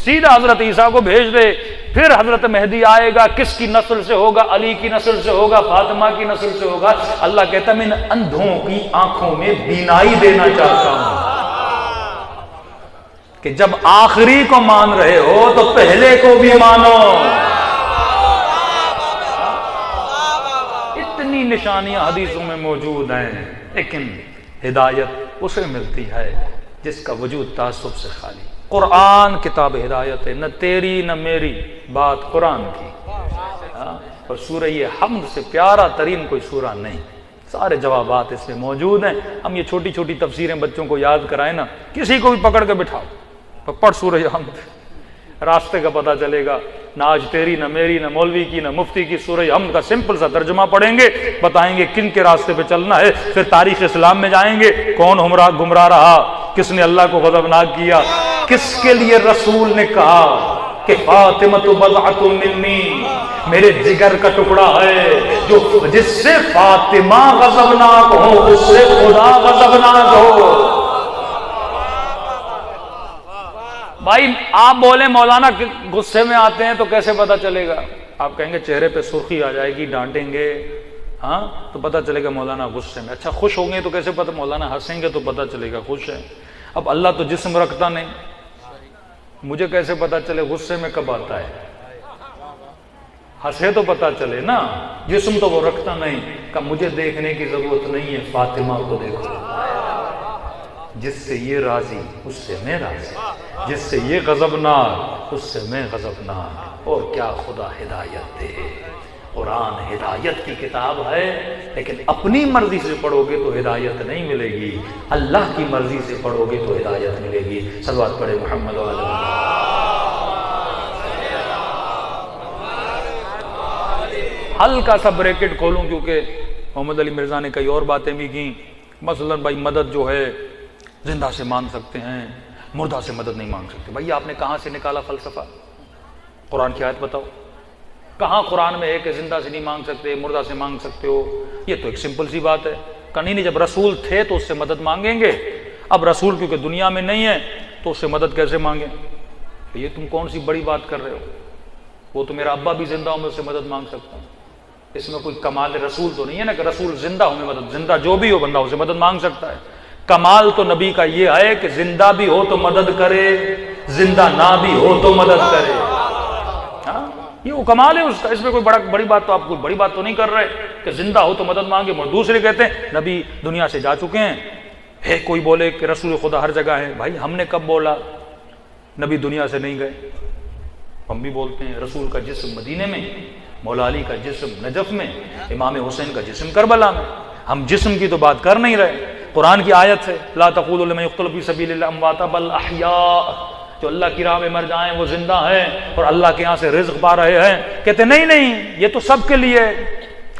سیدھا حضرت عیسیٰ کو بھیج دے. پھر حضرت مہدی آئے گا، کس کی نسل سے ہوگا؟ علی کی نسل سے ہوگا، فاطمہ کی نسل سے ہوگا. اللہ کہتا میں ان اندھوں کی آنکھوں میں بینائی دینا چاہتا ہوں کہ جب آخری کو مان رہے ہو تو پہلے کو بھی مانو. اتنی نشانیاں حدیثوں میں موجود ہیں. لیکن ہدایت اسے ملتی ہے جس کا وجود تعصب سے خالی. قرآن کتاب ہدایت ہے، نہ تیری نہ میری بات قرآن کی. اور سورہ حمد سے پیارا ترین کوئی سورہ نہیں. سارے جوابات اس میں موجود ہیں. ہم یہ چھوٹی چھوٹی تفسیریں بچوں کو یاد کرائیں نا، کسی کو بھی پکڑ کے بٹھاؤ، پڑھ سورہ حمد، راستے کا پتہ چلے گا. نہ آج تیری نہ میری نہ مولوی کی نہ مفتی کی، سورہ حمد کا سمپل سا ترجمہ پڑھیں گے، بتائیں گے کن کے راستے پہ چلنا ہے. پھر تاریخ اسلام میں جائیں گے، کون گمراہ رہا، کس نے اللہ کو غضبناک کیا، کس کے لیے رسول نے کہا کہ فاطمہ بضعۃ منی، میرے جگر کا ٹکڑا ہے، جو جس سے فاطمہ غضبناک ہو اس سے خدا غضبناک ہو. بھائی آپ بولیں مولانا غصے میں آتے ہیں تو کیسے پتا چلے گا؟ آپ کہیں گے چہرے پہ سرخی آ جائے گی، ڈانٹیں گے، ہاں تو پتا چلے گا مولانا غصے میں. اچھا خوش ہوں گے تو کیسے پتا؟ مولانا ہنسیں گے تو پتا چلے گا خوش ہے. اب اللہ تو جسم رکھتا نہیں، مجھے کیسے پتا چلے غصے میں کب آتا ہے؟ ہنسے تو پتا چلے نا، جسم تو وہ رکھتا نہیں. کہ مجھے دیکھنے کی ضرورت نہیں ہے، فاطمہ کو دیکھو، جس سے یہ راضی اس سے میں راضی، جس سے یہ غضبناک اس سے میں غضبناک. اور کیا خدا ہدایت دے. قرآن ہدایت کی کتاب ہے، لیکن اپنی مرضی سے پڑھو گے تو ہدایت نہیں ملے گی، اللہ کی مرضی سے پڑھو گے تو ہدایت ملے گی. صلوات پڑھے محمد و علی محمد. ہلکا سا بریکٹ کھولوں کیونکہ محمد علی مرزا نے کئی اور باتیں بھی کی. مثلا بھائی مدد جو ہے زندہ سے مانگ سکتے ہیں، مردہ سے مدد نہیں مانگ سکتے. بھائی آپ نے کہاں سے نکالا فلسفہ؟ قرآن کی آیت بتاؤ، کہاں قرآن میں ہے کہ زندہ سے نہیں مانگ سکتے، مردہ سے مانگ سکتے ہو؟ یہ تو ایک سمپل سی بات ہے. کہیں نہیں، جب رسول تھے تو اس سے مدد مانگیں گے. اب رسول کیونکہ دنیا میں نہیں ہے تو اس سے مدد کیسے مانگیں؟ یہ تم کون سی بڑی بات کر رہے ہو؟ وہ تو میرا ابا بھی زندہ ہوں میں اس سے مدد مانگ سکتا ہوں. اس میں کوئی کمال رسول تو نہیں ہے نا کہ رسول زندہ ہو میں مدد، زندہ جو بھی ہو بندہ اسے مدد مانگ سکتا ہے. کمال تو نبی کا یہ ہے کہ زندہ بھی ہو تو مدد کرے، زندہ نہ بھی ہو تو مدد کرے. ہاں یہ وہ کمال ہے اس کا. اس میں کوئی بڑی بات تو آپ کوئی بڑی بات تو نہیں کر رہے کہ زندہ ہو تو مدد مانگے. دوسرے کہتے ہیں نبی دنیا سے جا چکے ہیں. ہے کوئی بولے کہ رسول خدا ہر جگہ ہے. بھائی ہم نے کب بولا نبی دنیا سے نہیں گئے؟ ہم بھی بولتے ہیں رسول کا جسم مدینے میں، مولا علی کا جسم نجف میں، امام حسین کا جسم کربلا میں. ہم جسم کی تو بات کر نہیں رہے. قرآن کی آیت ہے لا تقولوا لمن يقتل في سبيل الله اموات بل احیاء، جو اللہ کی راہ میں مر جائیں وہ زندہ ہیں اور اللہ کے یہاں سے رزق پا رہے ہیں. کہتے نہیں یہ تو سب کے لیے،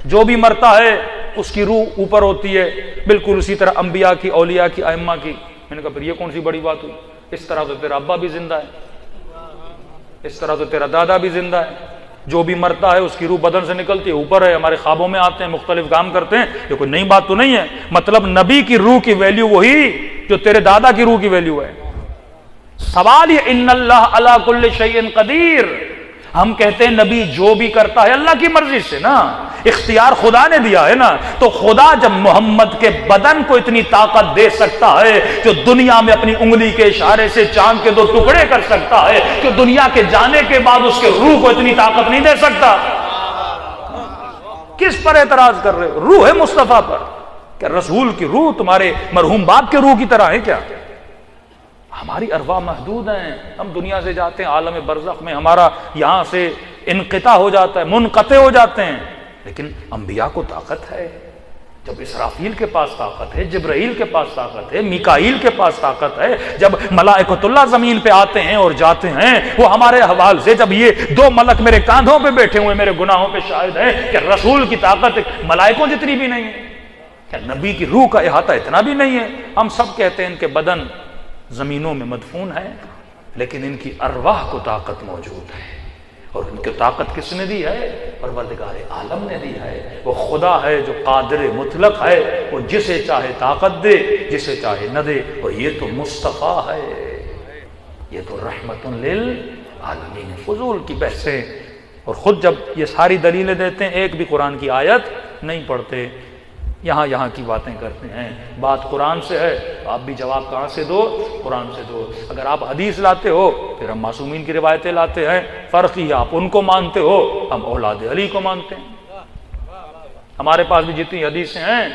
جو بھی مرتا ہے اس کی روح اوپر ہوتی ہے بالکل اسی طرح انبیاء کی، اولیاء کی، ائمہ کی. میں نے کہا پھر یہ کون سی بڑی بات ہوئی؟ اس طرح تو تیرا ابا بھی زندہ ہے، اس طرح تو تیرا دادا بھی زندہ ہے. جو بھی مرتا ہے اس کی روح بدن سے نکلتی ہے اوپر ہے، ہمارے خوابوں میں آتے ہیں، مختلف کام کرتے ہیں. یہ کوئی نئی بات تو نہیں ہے. مطلب نبی کی روح کی ویلیو وہی جو تیرے دادا کی روح کی ویلیو ہے. سوال یہ ان اللہ علی کل شیء قدیر. ہم کہتے ہیں نبی جو بھی کرتا ہے اللہ کی مرضی سے نا، اختیار خدا نے دیا ہے نا. تو خدا جب محمد کے بدن کو اتنی طاقت دے سکتا ہے جو دنیا میں اپنی انگلی کے اشارے سے چاند کے 2 ٹکڑے کر سکتا ہے، کہ دنیا کے جانے کے بعد اس کے روح کو اتنی طاقت نہیں دے سکتا؟ کس پر اعتراض کر رہے ہو؟ روح مصطفیٰ پر. کہ رسول کی روح تمہارے مرحوم باپ کے روح کی طرح ہے کیا؟ ہماری ارواح محدود ہیں. ہم دنیا سے جاتے ہیں عالم برزخ میں، ہمارا یہاں سے انقطاع ہو جاتا ہے، منقطع ہو جاتے ہیں. لیکن انبیاء کو طاقت ہے. جب اسرافیل کے پاس طاقت ہے، جبرائیل کے پاس طاقت ہے، میکائیل کے پاس طاقت ہے. جب ملائکۃ اللہ زمین پہ آتے ہیں اور جاتے ہیں وہ ہمارے حوال سے، جب یہ 2 ملک میرے کاندھوں پہ بیٹھے ہوئے میرے گناہوں پہ شاہد ہیں کہ رسول کی طاقت ملائکوں جتنی بھی نہیں ہے، کہ نبی کی روح کا احاطہ اتنا بھی نہیں ہے. ہم سب کہتے ہیں ان کے بدن زمینوں میں مدفون ہے، لیکن ان کی ارواح کو طاقت موجود ہے. اور ان کی طاقت کس نے دی ہے؟ پروردگار عالم نے دی ہے. وہ خدا ہے جو قادر مطلق ہے، وہ جسے چاہے طاقت دے، جسے چاہے نہ دے. اور یہ تو مصطفیٰ ہے، یہ تو رحمت للعالمین. فضول کی بحثیں. اور خود جب یہ ساری دلیلیں دیتے ہیں ایک بھی قرآن کی آیت نہیں پڑھتے، یہاں کی باتیں کرتے ہیں. بات قرآن سے ہے آپ بھی جواب کہاں سے دو؟ قرآن سے دو. اگر آپ حدیث لاتے ہو پھر ہم معصومین کی روایتیں لاتے ہیں. فرق ہی آپ ان کو مانتے ہو، ہم اولاد علی کو مانتے ہیں. ہمارے پاس بھی جتنی حدیثیں ہیں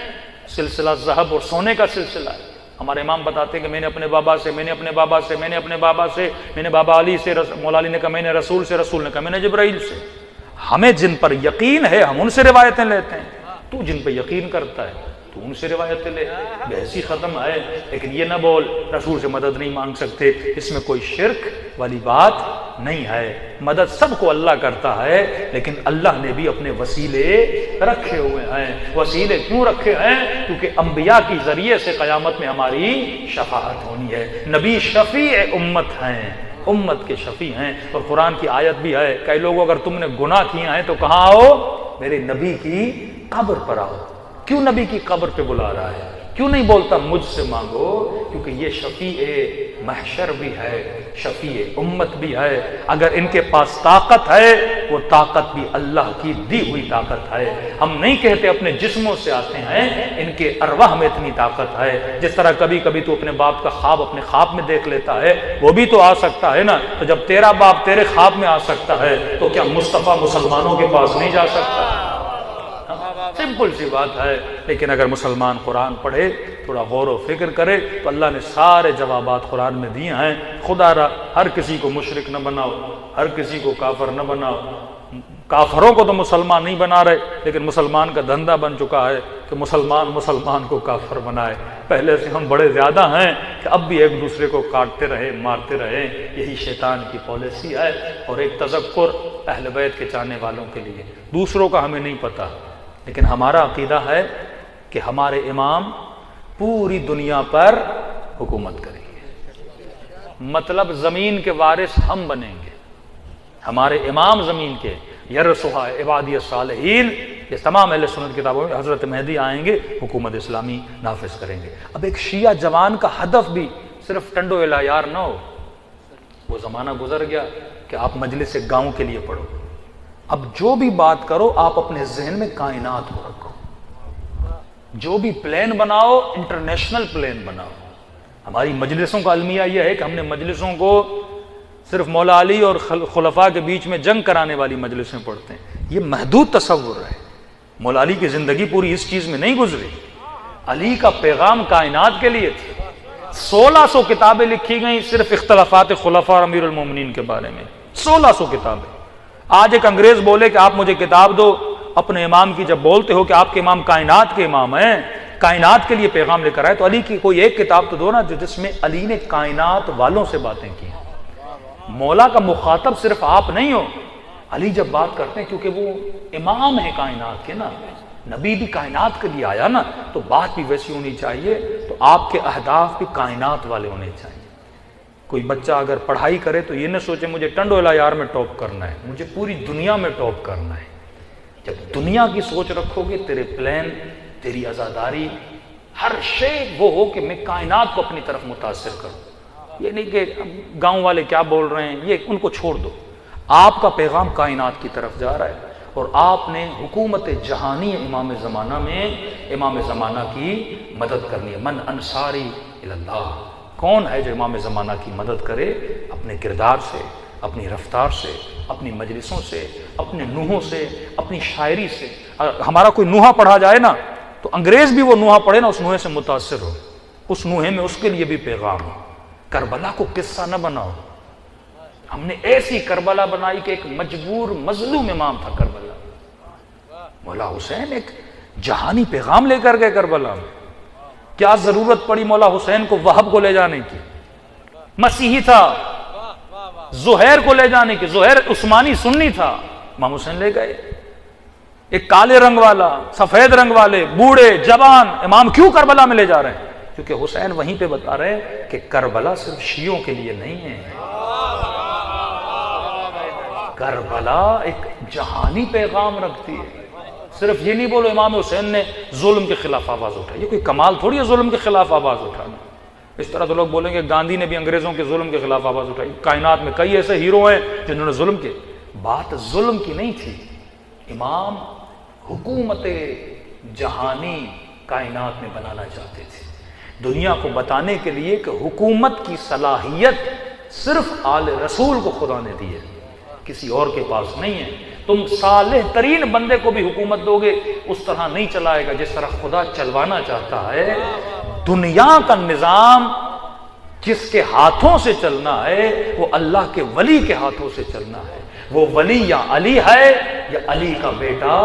سلسلہ ذہب اور سونے کا سلسلہ ہے. ہمارے امام بتاتے ہیں کہ میں نے اپنے بابا سے، میں نے اپنے بابا سے، میں نے اپنے بابا سے، میں نے بابا علی سے، مولا علی نے کہا میں نے رسول سے، رسول نے کہا میں نے جبرائیل سے. ہمیں جن پر یقین ہے ہم ان سے روایتیں لیتے ہیں. تو جن پہ یقین کرتا ہے تو ان سے روایتیں لے. بحثی ختم ہے. لیکن یہ نہ بول رسول سے مدد نہیں مانگ سکتے. اس میں کوئی شرک والی بات نہیں ہے. مدد سب کو اللہ کرتا ہے، لیکن اللہ نے بھی اپنے وسیلے رکھے ہوئے ہیں. وسیلے کیوں رکھے ہیں؟ کیونکہ انبیاء کی ذریعے سے قیامت میں ہماری شفاعت ہونی ہے. نبی شفیع امت ہیں، امت کے شفیع ہیں. اور قرآن کی آیت بھی ہے کئی لوگوں اگر تم نے گناہ کیا ہے تو کہاں آؤ؟ میرے نبی کی قبر پر آؤ. کیوں نبی کی قبر پہ بلا رہا ہے؟ کیوں نہیں بولتا مجھ سے مانگو؟ کیونکہ یہ شفیع محشر بھی ہے، شفیع امت بھی ہے. اگر ان کے پاس طاقت ہے وہ طاقت بھی اللہ کی دی ہوئی طاقت ہے. ہم نہیں کہتے اپنے جسموں سے آتے ہیں، ان کے ارواح میں اتنی طاقت ہے. جس طرح کبھی کبھی تو اپنے باپ کا خواب اپنے خواب میں دیکھ لیتا ہے، وہ بھی تو آ سکتا ہے نا. تو جب تیرا باپ تیرے خواب میں آ سکتا ہے تو کیا مصطفیٰ مسلمانوں کے پاس نہیں جا سکتا؟ سمپل سی بات ہے. لیکن اگر مسلمان قرآن پڑھے، تھوڑا غور و فکر کرے تو اللہ نے سارے جوابات قرآن میں دیے ہیں. خدا را ہر کسی کو مشرک نہ بناؤ، ہر کسی کو کافر نہ بناؤ. کافروں کو تو مسلمان نہیں بنا رہے، لیکن مسلمان کا دھندا بن چکا ہے کہ مسلمان کو کافر بنائے. پہلے سے ہم بڑے زیادہ ہیں کہ اب بھی ایک دوسرے کو کاٹتے رہے، مارتے رہے. یہی شیطان کی پالیسی ہے. اور ایک تذکر اہل بیت کے چاہنے والوں کے لیے، دوسروں کا ہمیں نہیں پتہ، لیکن ہمارا عقیدہ ہے کہ ہمارے امام پوری دنیا پر حکومت کریں گے. مطلب زمین کے وارث ہم بنیں گے. ہمارے امام زمین کے یرثھا عبادی الصالحین. یہ تمام اہل سنت کتابوں میں حضرت مہدی آئیں گے، حکومت اسلامی نافذ کریں گے. اب ایک شیعہ جوان کا ہدف بھی صرف ٹنڈو الایار نہ ہو. وہ زمانہ گزر گیا کہ آپ مجلس گاؤں کے لیے پڑھو. اب جو بھی بات کرو آپ اپنے ذہن میں کائنات کو رکھو. جو بھی پلان بناؤ انٹرنیشنل پلان بناؤ. ہماری مجلسوں کا المیہ یہ ہے کہ ہم نے مجلسوں کو صرف مولا علی اور خلفاء کے بیچ میں جنگ کرانے والی مجلسیں پڑھتے ہیں. یہ محدود تصور ہے. مولا علی کی زندگی پوری اس چیز میں نہیں گزری. علی کا پیغام کائنات کے لیے تھا. 1600 کتابیں لکھی گئیں صرف اختلافات خلفاء اور امیر المومنین کے بارے میں. 1600 کتابیں. آج ایک انگریز بولے کہ آپ مجھے کتاب دو اپنے امام کی، جب بولتے ہو کہ آپ کے امام کائنات کے امام ہیں، کائنات کے لیے پیغام لے کر آئے، تو علی کی کوئی ایک کتاب تو دو نا جس میں علی نے کائنات والوں سے باتیں کی. مولا کا مخاطب صرف آپ نہیں ہو. علی جب بات کرتے ہیں کیونکہ وہ امام ہے کائنات کے نا، نبی بھی کائنات کے لیے آیا نا، تو بات بھی ویسی ہونی چاہیے. تو آپ کے اہداف بھی کائنات والے ہونے چاہیے. کوئی بچہ اگر پڑھائی کرے تو یہ نہ سوچے مجھے ٹنڈو الایار میں ٹاپ کرنا ہے، مجھے پوری دنیا میں ٹاپ کرنا ہے. جب دنیا کی سوچ رکھو گے تیرے پلان، تیری عزاداری، ہر شے وہ ہو کہ میں کائنات کو اپنی طرف متاثر کروں. یہ نہیں کہ گاؤں والے کیا بول رہے ہیں یہ ان کو چھوڑ دو. آپ کا پیغام کائنات کی طرف جا رہا ہے اور آپ نے حکومت جہانی امام زمانہ میں امام زمانہ کی مدد کرنی ہے. من انصاری اللہ، کون ہے جو امام زمانہ کی مدد کرے؟ اپنے کردار سے، اپنی رفتار سے، اپنی مجلسوں سے، اپنے نوحوں سے، اپنی شاعری سے. ہمارا کوئی نوحہ پڑھا جائے نا تو انگریز بھی وہ نوحہ پڑھے نا اس نوحے سے متاثر ہو. اس نوحے میں اس کے لیے بھی پیغام ہو. کربلا کو قصہ نہ بناؤ. ہم نے ایسی کربلا بنائی کہ ایک مجبور مظلوم امام تھا کربلا. مولا حسین ایک جہانی پیغام لے کر گئے کربلا میں. کیا ضرورت پڑی مولا حسین کو وہب کو لے جانے کی؟ مسیحی تھا. زہیر کو لے جانے کی، زہیر عثمانی سنی تھا، امام حسین لے گئے. ایک کالے رنگ والا، سفید رنگ والے، بوڑھے، جوان امام کیوں کربلا میں لے جا رہے ہیں؟ کیونکہ حسین وہیں پہ بتا رہے ہیں کہ کربلا صرف شیعوں کے لیے نہیں ہے. کربلا ایک جہانی پیغام رکھتی ہے. صرف یہ نہیں بولو امام حسین نے ظلم کے خلاف آواز اٹھائی. یہ کوئی کمال تھوڑی ہے ظلم کے خلاف آواز اٹھانا. اس طرح تو لوگ بولیں گے گاندھی نے بھی انگریزوں کے ظلم کے خلاف آواز اٹھائی. کائنات میں کئی ایسے ہیرو ہیں جنہوں نے ظلم کیے. بات ظلم کی نہیں تھی. امام حکومت جہانی کائنات میں بنانا چاہتے تھے. دنیا کو بتانے کے لیے کہ حکومت کی صلاحیت صرف آل رسول کو خدا نے دی ہے، کسی اور کے پاس نہیں ہے. تم صالح ترین بندے کو بھی حکومت دو گے اس طرح نہیں چلائے گا جس طرح خدا چلوانا چاہتا ہے. دنیا کا نظام جس کے ہاتھوں سے چلنا ہے وہ اللہ کے ولی کے ہاتھوں سے چلنا ہے. وہ ولی یا علی ہے یا علی کا بیٹا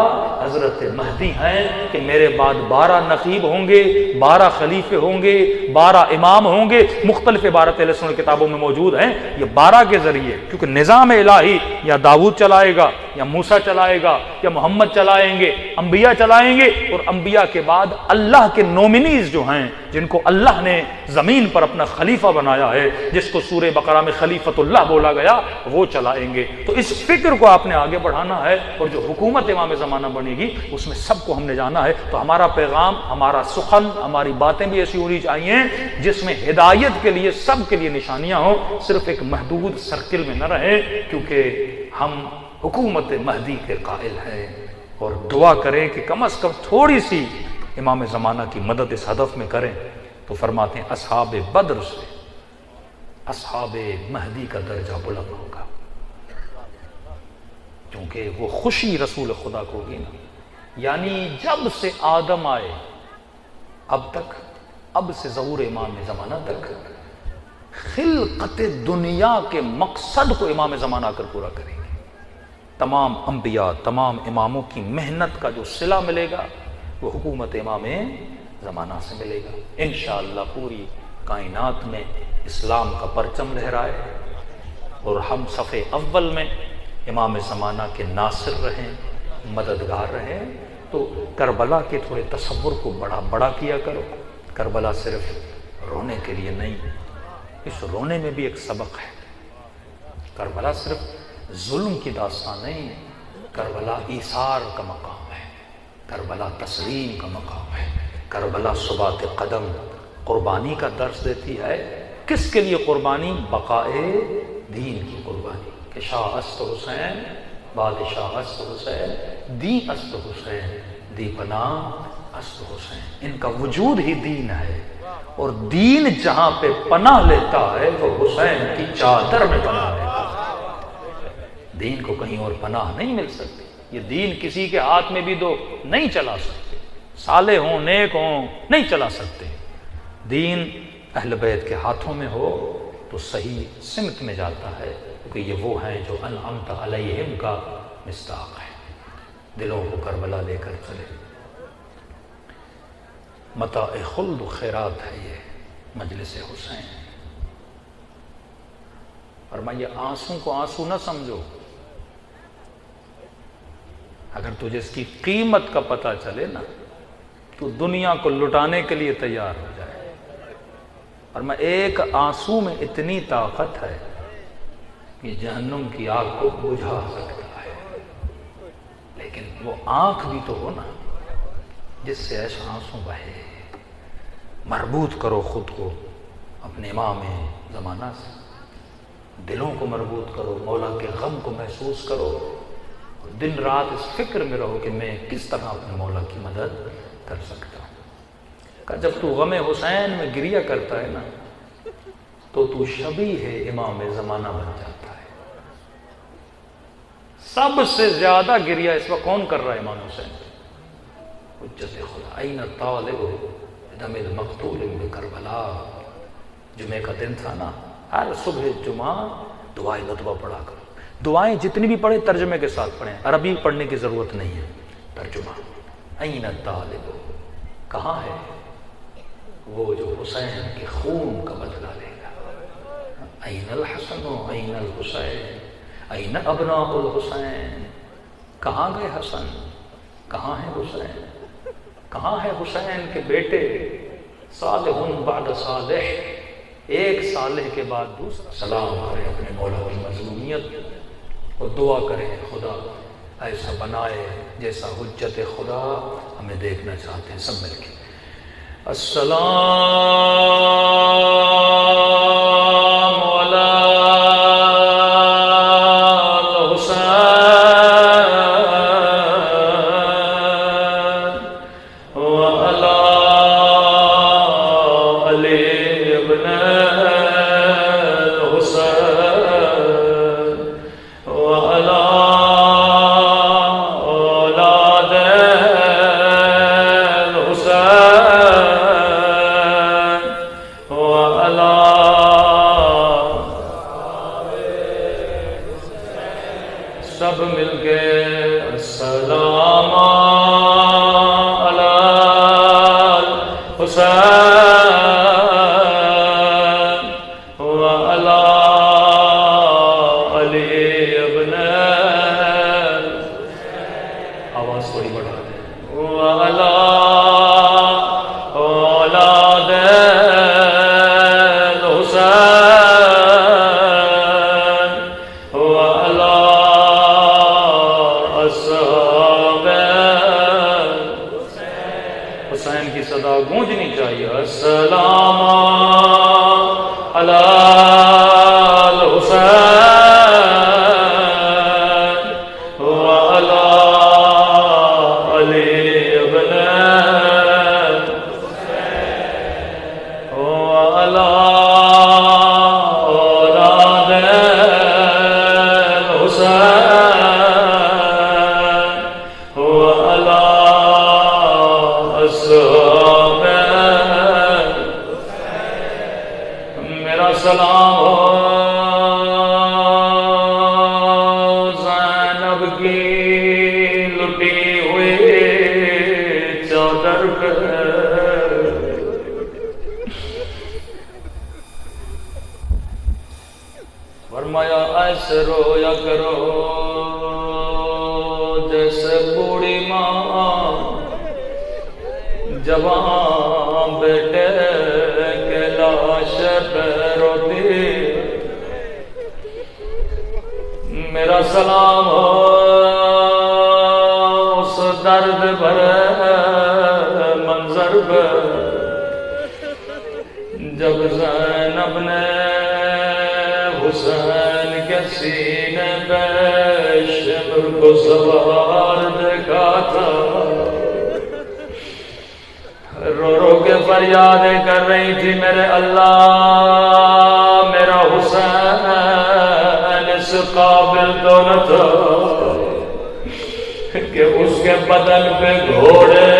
حضرت مہدی ہے کہ میرے بعد 12 نقیب ہوں گے، 12 خلیفے ہوں گے، 12 امام ہوں گے. مختلف عبارت اہل سنت کتابوں میں موجود ہیں. یہ 12 کے ذریعے، کیونکہ نظام الہی یا داؤد چلائے گا یا موسیٰ چلائے گا یا محمد چلائیں گے، انبیاء چلائیں گے. اور انبیاء کے بعد اللہ کے نومنیز جو ہیں جن کو اللہ نے زمین پر اپنا خلیفہ بنایا ہے، جس کو سورہ بقرہ میں خلیفۃ اللہ بولا گیا، وہ چلائیں گے. تو اس فکر کو آپ نے آگے بڑھانا ہے اور جو حکومت امام زمانہ بنے گی اس میں سب کو ہم نے جانا ہے. تو ہمارا پیغام، ہمارا سخن، ہماری باتیں بھی ایسی ہونی چاہیے جس میں ہدایت کے لیے سب کے لیے نشانیاں ہوں، صرف ایک محدود سرکل میں نہ رہیں. کیونکہ ہم حکومت مہدی کے قائل ہیں اور دعا کریں کہ کم از کم تھوڑی سی امام زمانہ کی مدد اس ہدف میں کریں. تو فرماتے ہیں اصحاب بدر سے اصحاب مہدی کا درجہ بلند ہوگا، کیونکہ وہ خوشی رسول خدا کو ہوگی نا. یعنی جب سے آدم آئے اب تک، اب سے ظہور امام زمانہ تک، خلقت دنیا کے مقصد کو امام زمانہ آ کر پورا کریں گے. تمام انبیاء، تمام اماموں کی محنت کا جو صلہ ملے گا وہ حکومت امام زمانہ سے ملے گا. انشاءاللہ پوری کائنات میں اسلام کا پرچم لہرائے اور ہم صف اول میں امام زمانہ کے ناصر رہیں، مددگار رہیں. تو کربلا کے تھوڑے تصور کو بڑا کیا کرو. کربلا صرف رونے کے لیے نہیں، اس رونے میں بھی ایک سبق ہے. کربلا صرف ظلم کی داستان نہیں، کربلا ایثار کا مقام ہے، کربلا تسلیم کا مقام ہے، کربلا ثبات قدم، قربانی کا درس دیتی ہے. کس کے لیے قربانی؟ بقائے دین کی قربانی، کہ شاہ است حسین، بادشاہ است حسین، دی است حسین، دی پناہ است حسین۔ ان کا وجود ہی دین ہے، اور دین جہاں پہ پناہ لیتا ہے وہ حسین کی چادر میں پناہ لیتا ہے۔ دین کو کہیں اور پناہ نہیں مل سکتی، یہ دین کسی کے ہاتھ میں بھی دو نہیں چلا سکتے، صالح ہوں نیک ہوں نہیں چلا سکتے۔ دین اہل بیت کے ہاتھوں میں ہو تو صحیح سمت میں جاتا ہے، کیونکہ یہ وہ ہیں جو انعمت علیہم کا مصداق ہے۔ دلوں کو کربلا لے کر چلے، متاع خلد و خیرات ہے یہ مجلس حسین۔ فرمایا آنسوں کو آنسو نہ سمجھو، اگر تجھے اس کی قیمت کا پتہ چلے نا تو دنیا کو لٹانے کے لیے تیار ہو جائے۔ اور میں ایک آنسو میں اتنی طاقت ہے کہ جہنم کی آگ کو بجھا سکتا ہے، لیکن وہ آنکھ بھی تو ہو نا جس سے ایسا آنسو بہے۔ مربوط کرو خود کو اپنے امام زمانہ سے، دلوں کو مربوط کرو، مولا کے غم کو محسوس کرو، دن رات اس فکر میں رہو کہ میں کس طرح اپنے مولا کی مدد کر سکتا ہوں۔ کہ جب تو غم حسین میں گریہ کرتا ہے نا تو تو شبیہ امام زمانہ بن جاتا ہے۔ سب سے زیادہ گریہ اس وقت کون کر رہا ہے؟ امام حسین۔ حجت خدا این طالب دم المقتول بکربلا۔ جمعے کا دن تھا نا، ہر صبح جمعہ دعائے ندوہ پڑھا کرو۔ دعائیں جتنی بھی پڑھیں ترجمے کے ساتھ پڑھیں، عربی پڑھنے کی ضرورت نہیں ہے، ترجمہ۔ این الطالب، کہاں ہے وہ جو حسین کے خون کا بدلہ لے گا؟ این الحسن و این الحسین، این ابناء الحسین۔ کہاں گئے حسن، کہاں ہے حسین؟ کہاں ہے حسین کے بیٹے؟ صالح بعد صالح، ایک صالح کے بعد دوسرا۔ سلام کریں اپنے مولا کی مظلومیت اور دعا کریں خدا ایسا بنائے جیسا حجت خدا ہمیں دیکھنا چاہتے ہیں۔ سب مل کے السلام علی سب مل کے السلام علی حسین وعلی علی ابن، آواز تھوڑی بڑھا دیں، وعلی اولاد گونجنی چاہیے۔ السلام علی الحسین وعلی علی ابن وعلی اولاد الحسین وعلی اصحاب۔ میرا سلام ہو زینب کی لٹی ہوئی چادر پہ، فرمایا ایسے رویا کرو جیسے بوڑھی ماں جوان بیٹے کے لاش پہ روتی۔ میرا سلام ہو اس درد بھرے منظر پہ جب زینب زینب نے حسین کے سینے پہ شمر کو سوار دیکھا تھا، رو رو کے فریادیں کر رہی تھی، میرے اللہ میرا حسین اس قابل تو نہ تھا کہ اس کے بدن پہ گھوڑے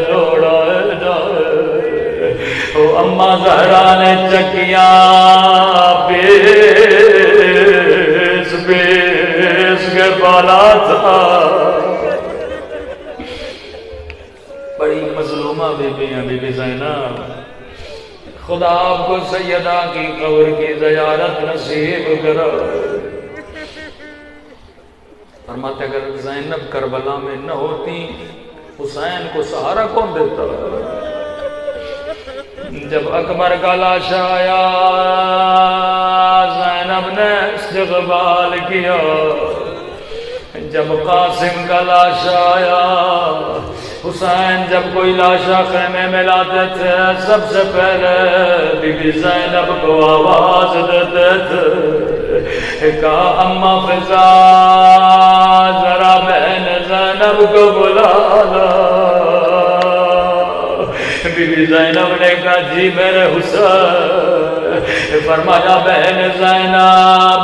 دوڑائے جائے۔ وہ اماں زہرا نے چکیاں پیس پیس کے بالا تھا۔ بڑی مظلومہ بی بی ہیں بی بی زینب، خدا آپ کو سیدہ کی قبر کی زیارت نصیب کرا۔ فرماتے اگر زینب کربلا میں نہ ہوتی حسین کو سہارا کون دیتا؟ جب اکبر کا لاش آیا زینب نے استقبال کیا، جب قاسم کا لاش آیا، حسین جب کوئی لاشا خیمے میں لاتے تھے سب سے پہلے بی بی زینب کو آواز دیتے تھے، کہا اماں فضا ذرا بہن زینب کو بلا لا۔ بی بی زینب نے کہا جی میرے حسین۔ فرمایا بہن زینب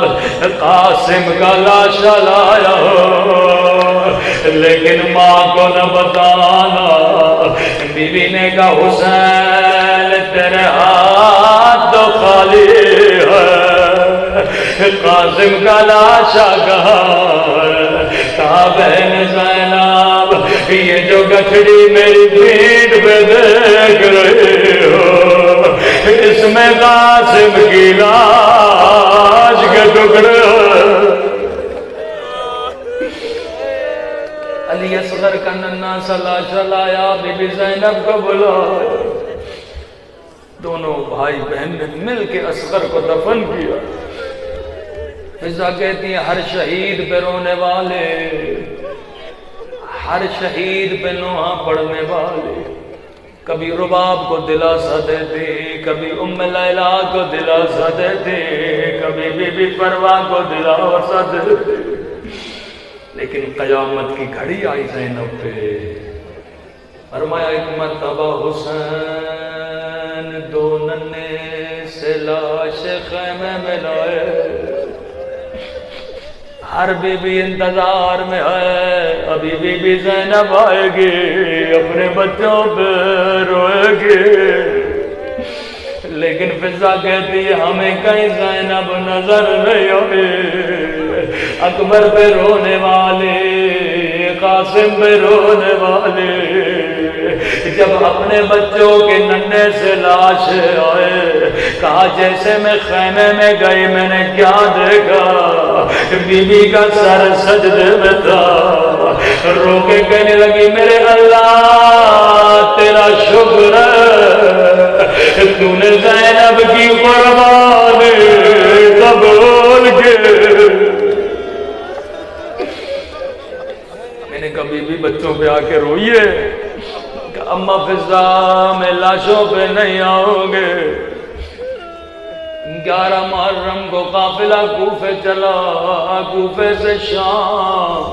قاسم کا لاشا لایا ہو لیکن ماں کو نہ بتانا۔ بی بی نے کہا حسین تیرے ہاتھ تو خالی ہے، قاسم کا لاشا کہا؟ کہا بہن زینب یہ جو گٹھڑی میری پیٹھ پہ دیکھ رہے ہو اس میں قاسم کی لاش کے ٹکڑے علی اصغر کا ننھا سا لاشا لایا، بی بی زینب کو بلایا، دونوں بھائی بہن نے مل کے اصغر کو دفن کیا۔ فضا کہتی ہے ہر شہید پہ رونے والے، ہر شہید پہ نوحہ پڑھنے والے، کبھی رباب کو دلاسا دیتے، کبھی ام لیلا کو دلاسا دیتے، کبھی بی بی پروا کو دلاسا دیتے، لیکن قیامت کی گھڑی آئی زینب پہ۔ فرمایا ایک مرتبہ حسین دو ننے سے لاش خیمے میں لائے، ہر بی بی انتظار میں ہے ابھی بی بی زینب آئے گی، اپنے بچوں پہ روئے گی، لیکن فضا کہتی ہے ہمیں کہیں زینب نظر نہیں آئے۔ اکبر پہ رونے والے، قاسم پہ رونے والے، جب اپنے بچوں کے ننھے سے لاش آئے کہا جیسے میں خیمے میں گئی میں نے کیا دیکھا، بی بی کا سر سجدے میں تھا، رو کے کہنے لگی میرے اللہ تیرا شکر ہے تو نے زینب کی قربانی قبول کی۔ میں نے کبھی بھی بچوں پہ آ کے روئیے کہ اماں فضا میں لاشوں پہ نہیں آؤ گے۔ 11 محرم کو قافلہ کوفے چلا، کوفے سے شام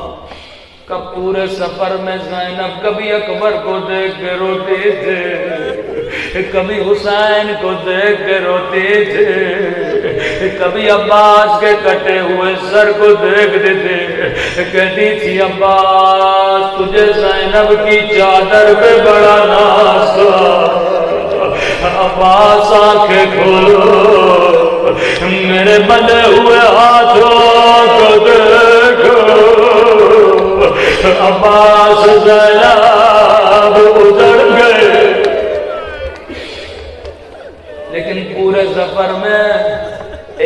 کا پورے سفر میں زینب کبھی اکبر کو دیکھ کے روتی تھے، کبھی حسین کو دیکھ کے روتی تھے، کبھی عباس کے کٹے ہوئے سر کو دیکھتے تھے، کہتی تھی عباس تجھے زینب کی چادر پہ بڑا ناز تھا، عباس آنکھیں کھولو میرے بندے ہوئے ہاتھوں کو دیکھو، عباس زینب ادھر گئے۔ لیکن پورے سفر میں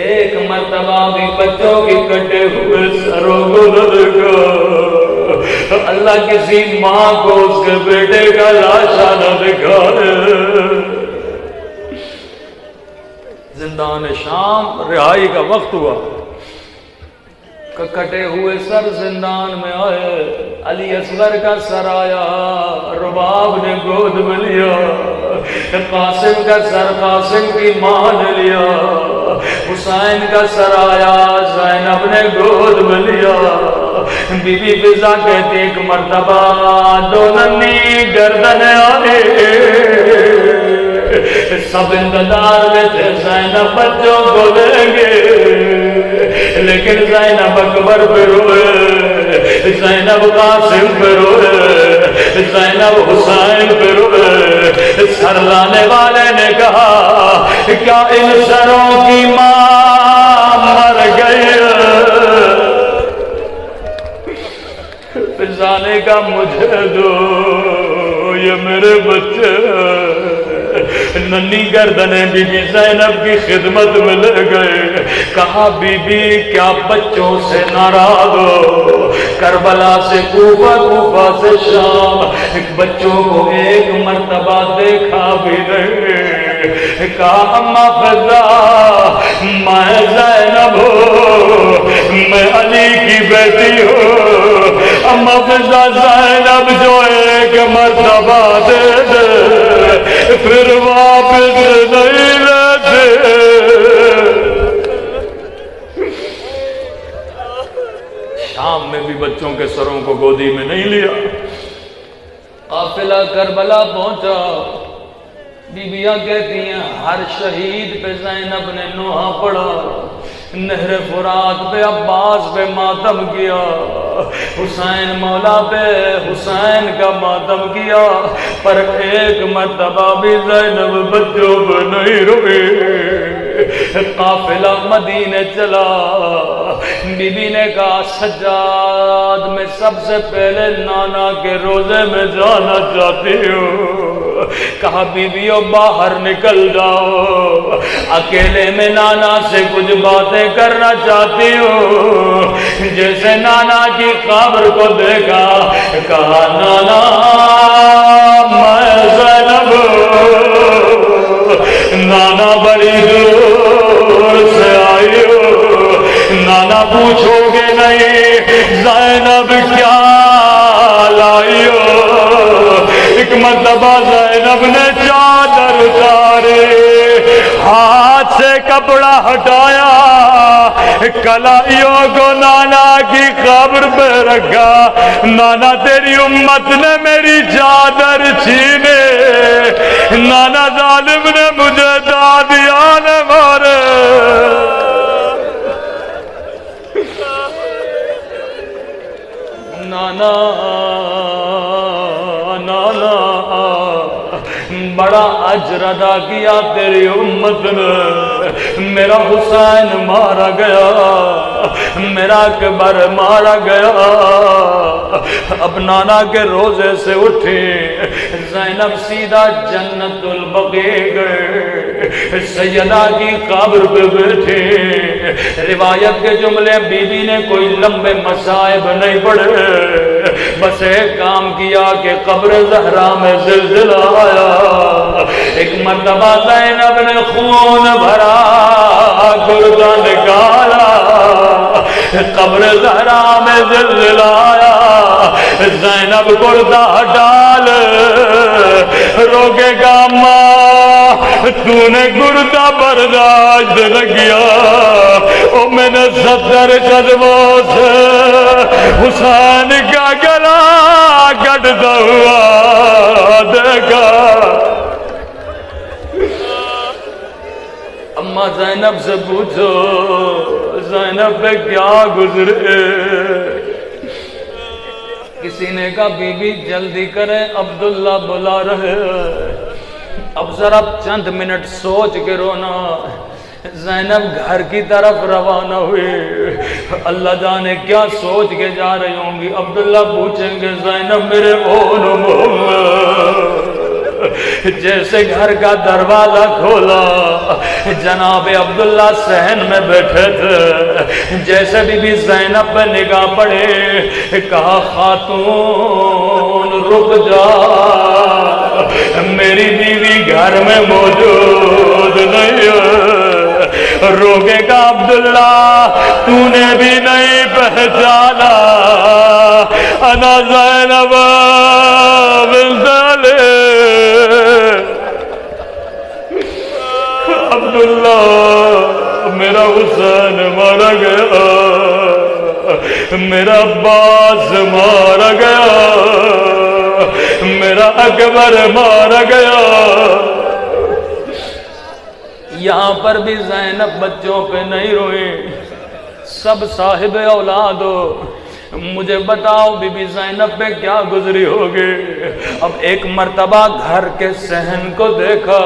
ایک مرتبہ بھی بچوں کی کٹے ہوئے سروں کو نہ دیکھا، اللہ کسی ماں کو اس کے بیٹے کا لاشا نہ دکھائے۔ زندان شام رہائی کا وقت ہوا، کٹے ہوئے سر زندان میں آئے، علی اصغر کا سر آیا، رباب نے گود میں لیا، قاسم کا سر قاسم کی ماں نے لیا، حسین کا سر آیا زینب نے گود میں لیا۔ بی بی فضا کہتی ایک مرتبہ دو ننھی گردن آئے، سب انتظار میں تھے زینب بچوں کو لیں گے، لیکن زینب اکبر پہ روئے، زینب قاسم پہ روئے، زینب حسین پہ روئے۔ سر لانے والے نے کہا کیا ان سروں کی ماں مر گئی؟ فضانے کا مجھے دو، یہ میرے بچے۔ ننھی گردنیں بی بی زینب کی خدمت میں لے گئے، کہا بی بی کیا بچوں سے ناراض ہو؟ کربلا سے کوفہ، کوفہ سے شام، بچوں کو ایک مرتبہ دیکھا بھی نہیں۔ کہا اماں فضا میں زینب ہوں، میں علی کی بیٹی ہوں، اماں فضا زینب جو ایک مرتبہ دے دے پھر واپس نہیں لیتے۔ شام میں بھی بچوں کے سروں کو گودی میں نہیں لیا۔ قافلہ کربلا پہنچا، بیویاں کہتی ہیں ہر شہید پہ زینب نے نوحہ پڑھا، نہر فرات پہ عباس پہ ماتم کیا، حسین مولا پہ حسین کا ماتم کیا، پر ایک مرتبہ بھی زینب بچوں پہ نہیں روئی۔ قافلہ مدینے چلا، بی بی نے کہا سجاد میں سب سے پہلے نانا کے روزے میں جانا چاہتی ہوں۔ کہا بیویوں باہر نکل جاؤ، اکیلے میں نانا سے کچھ باتیں کرنا چاہتی ہوں۔ جیسے نانا کی قبر کو دیکھا، کہا نانا میں زینب، نانا بڑی دور سے آئی ہو، نانا پوچھو گے نہیں زینب کیا لائی ہو؟ ایک مرتبہ زینب نے چادر اتاری، ہاتھ سے کپڑا ہٹایا، کلائیوں کو نانا کی قبر پہ رکھا، نانا تیری امت نے میری چادر چھینے، نانا ظالم نے مجھے دادیاں نے مارے۔ نانا نانا بڑا اجر ادا کیا تیری امت نے، میرا حسین مارا گیا، میرا اکبر مارا گیا۔ اب نانا کے روزے سے اٹھی، زینب سیدھا جنت البقیع گئے، سیدہ کی قبر پہ بیٹھے۔ روایت کے جملے بی بی نے کوئی لمبے مصائب نہیں پڑھے، بس ایک کام کیا کہ قبر زہرا میں زلزلہ آیا۔ ایک مرتبہ زینب نے خون بھرا گردہ نکالا، قبر زہرا میں زلزلہ آیا، زینب گردہ ڈال روکے گا ماں، تو نے گردہ برداشت نہ کیا، او میں نے 70 قدموں سے حسین کا گلا کٹتا ہوا دیکھا۔ اماں زینب سے پوچھو زینب پہ کیا گزرے؟ کسی نے کہا بی بی جلدی کریں عبداللہ بلا رہے، اب ذرا چند منٹ سوچ کے رونا۔ زینب گھر کی طرف روانہ ہوئی، اللہ جانے کیا سوچ کے جا رہی ہوں گی۔ عبداللہ پوچھیں گے زینب میرے اون محمد، جیسے گھر کا دروازہ کھولا، جناب عبداللہ صحن میں بیٹھے تھے، جیسے بی بی زینب پہ نگاہ پڑے، کہا خاتون رک جا، میری بیوی گھر میں موجود نہیں ہے۔ روکے گا عبداللہ تو نے بھی نہیں پہچانا، انا زینب بنت علی، حسین مارا گیا، میرا عباس مارا گیا، میرا اکبر مارا گیا۔ یہاں پر بھی زینب بچوں پہ نہیں روئی، سب صاحب اولاد ہو، مجھے بتاؤ بی بی زینب پہ کیا گزری ہوگی؟ اب ایک مرتبہ گھر کے صحن کو دیکھا،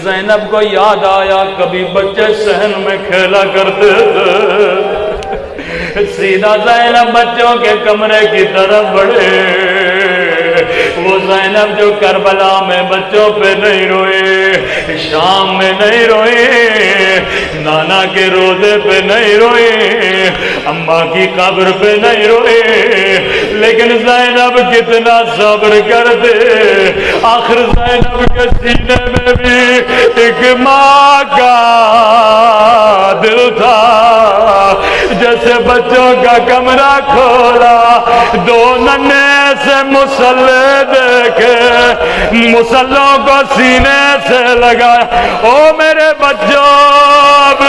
زینب کو یاد آیا کبھی بچے صحن میں کھیلا کرتے تھے، سیدھا زینب بچوں کے کمرے کی طرف بڑھے۔ وہ زینب جو کربلا میں بچوں پہ نہیں روئے، شام میں نہیں روئے، نانا کے روزے پہ نہیں روئے، اماں کی قبر پہ نہیں روئے، لیکن زینب کتنا صبر کرتے، آخر زینب کے سینے میں بھی ایک ماں کا دل تھا۔ جیسے بچوں کا کمرہ کھولا، دو ننے سے مسلح دیکھے، مسلحوں کو سینے سے لگایا، او میرے بچوں اب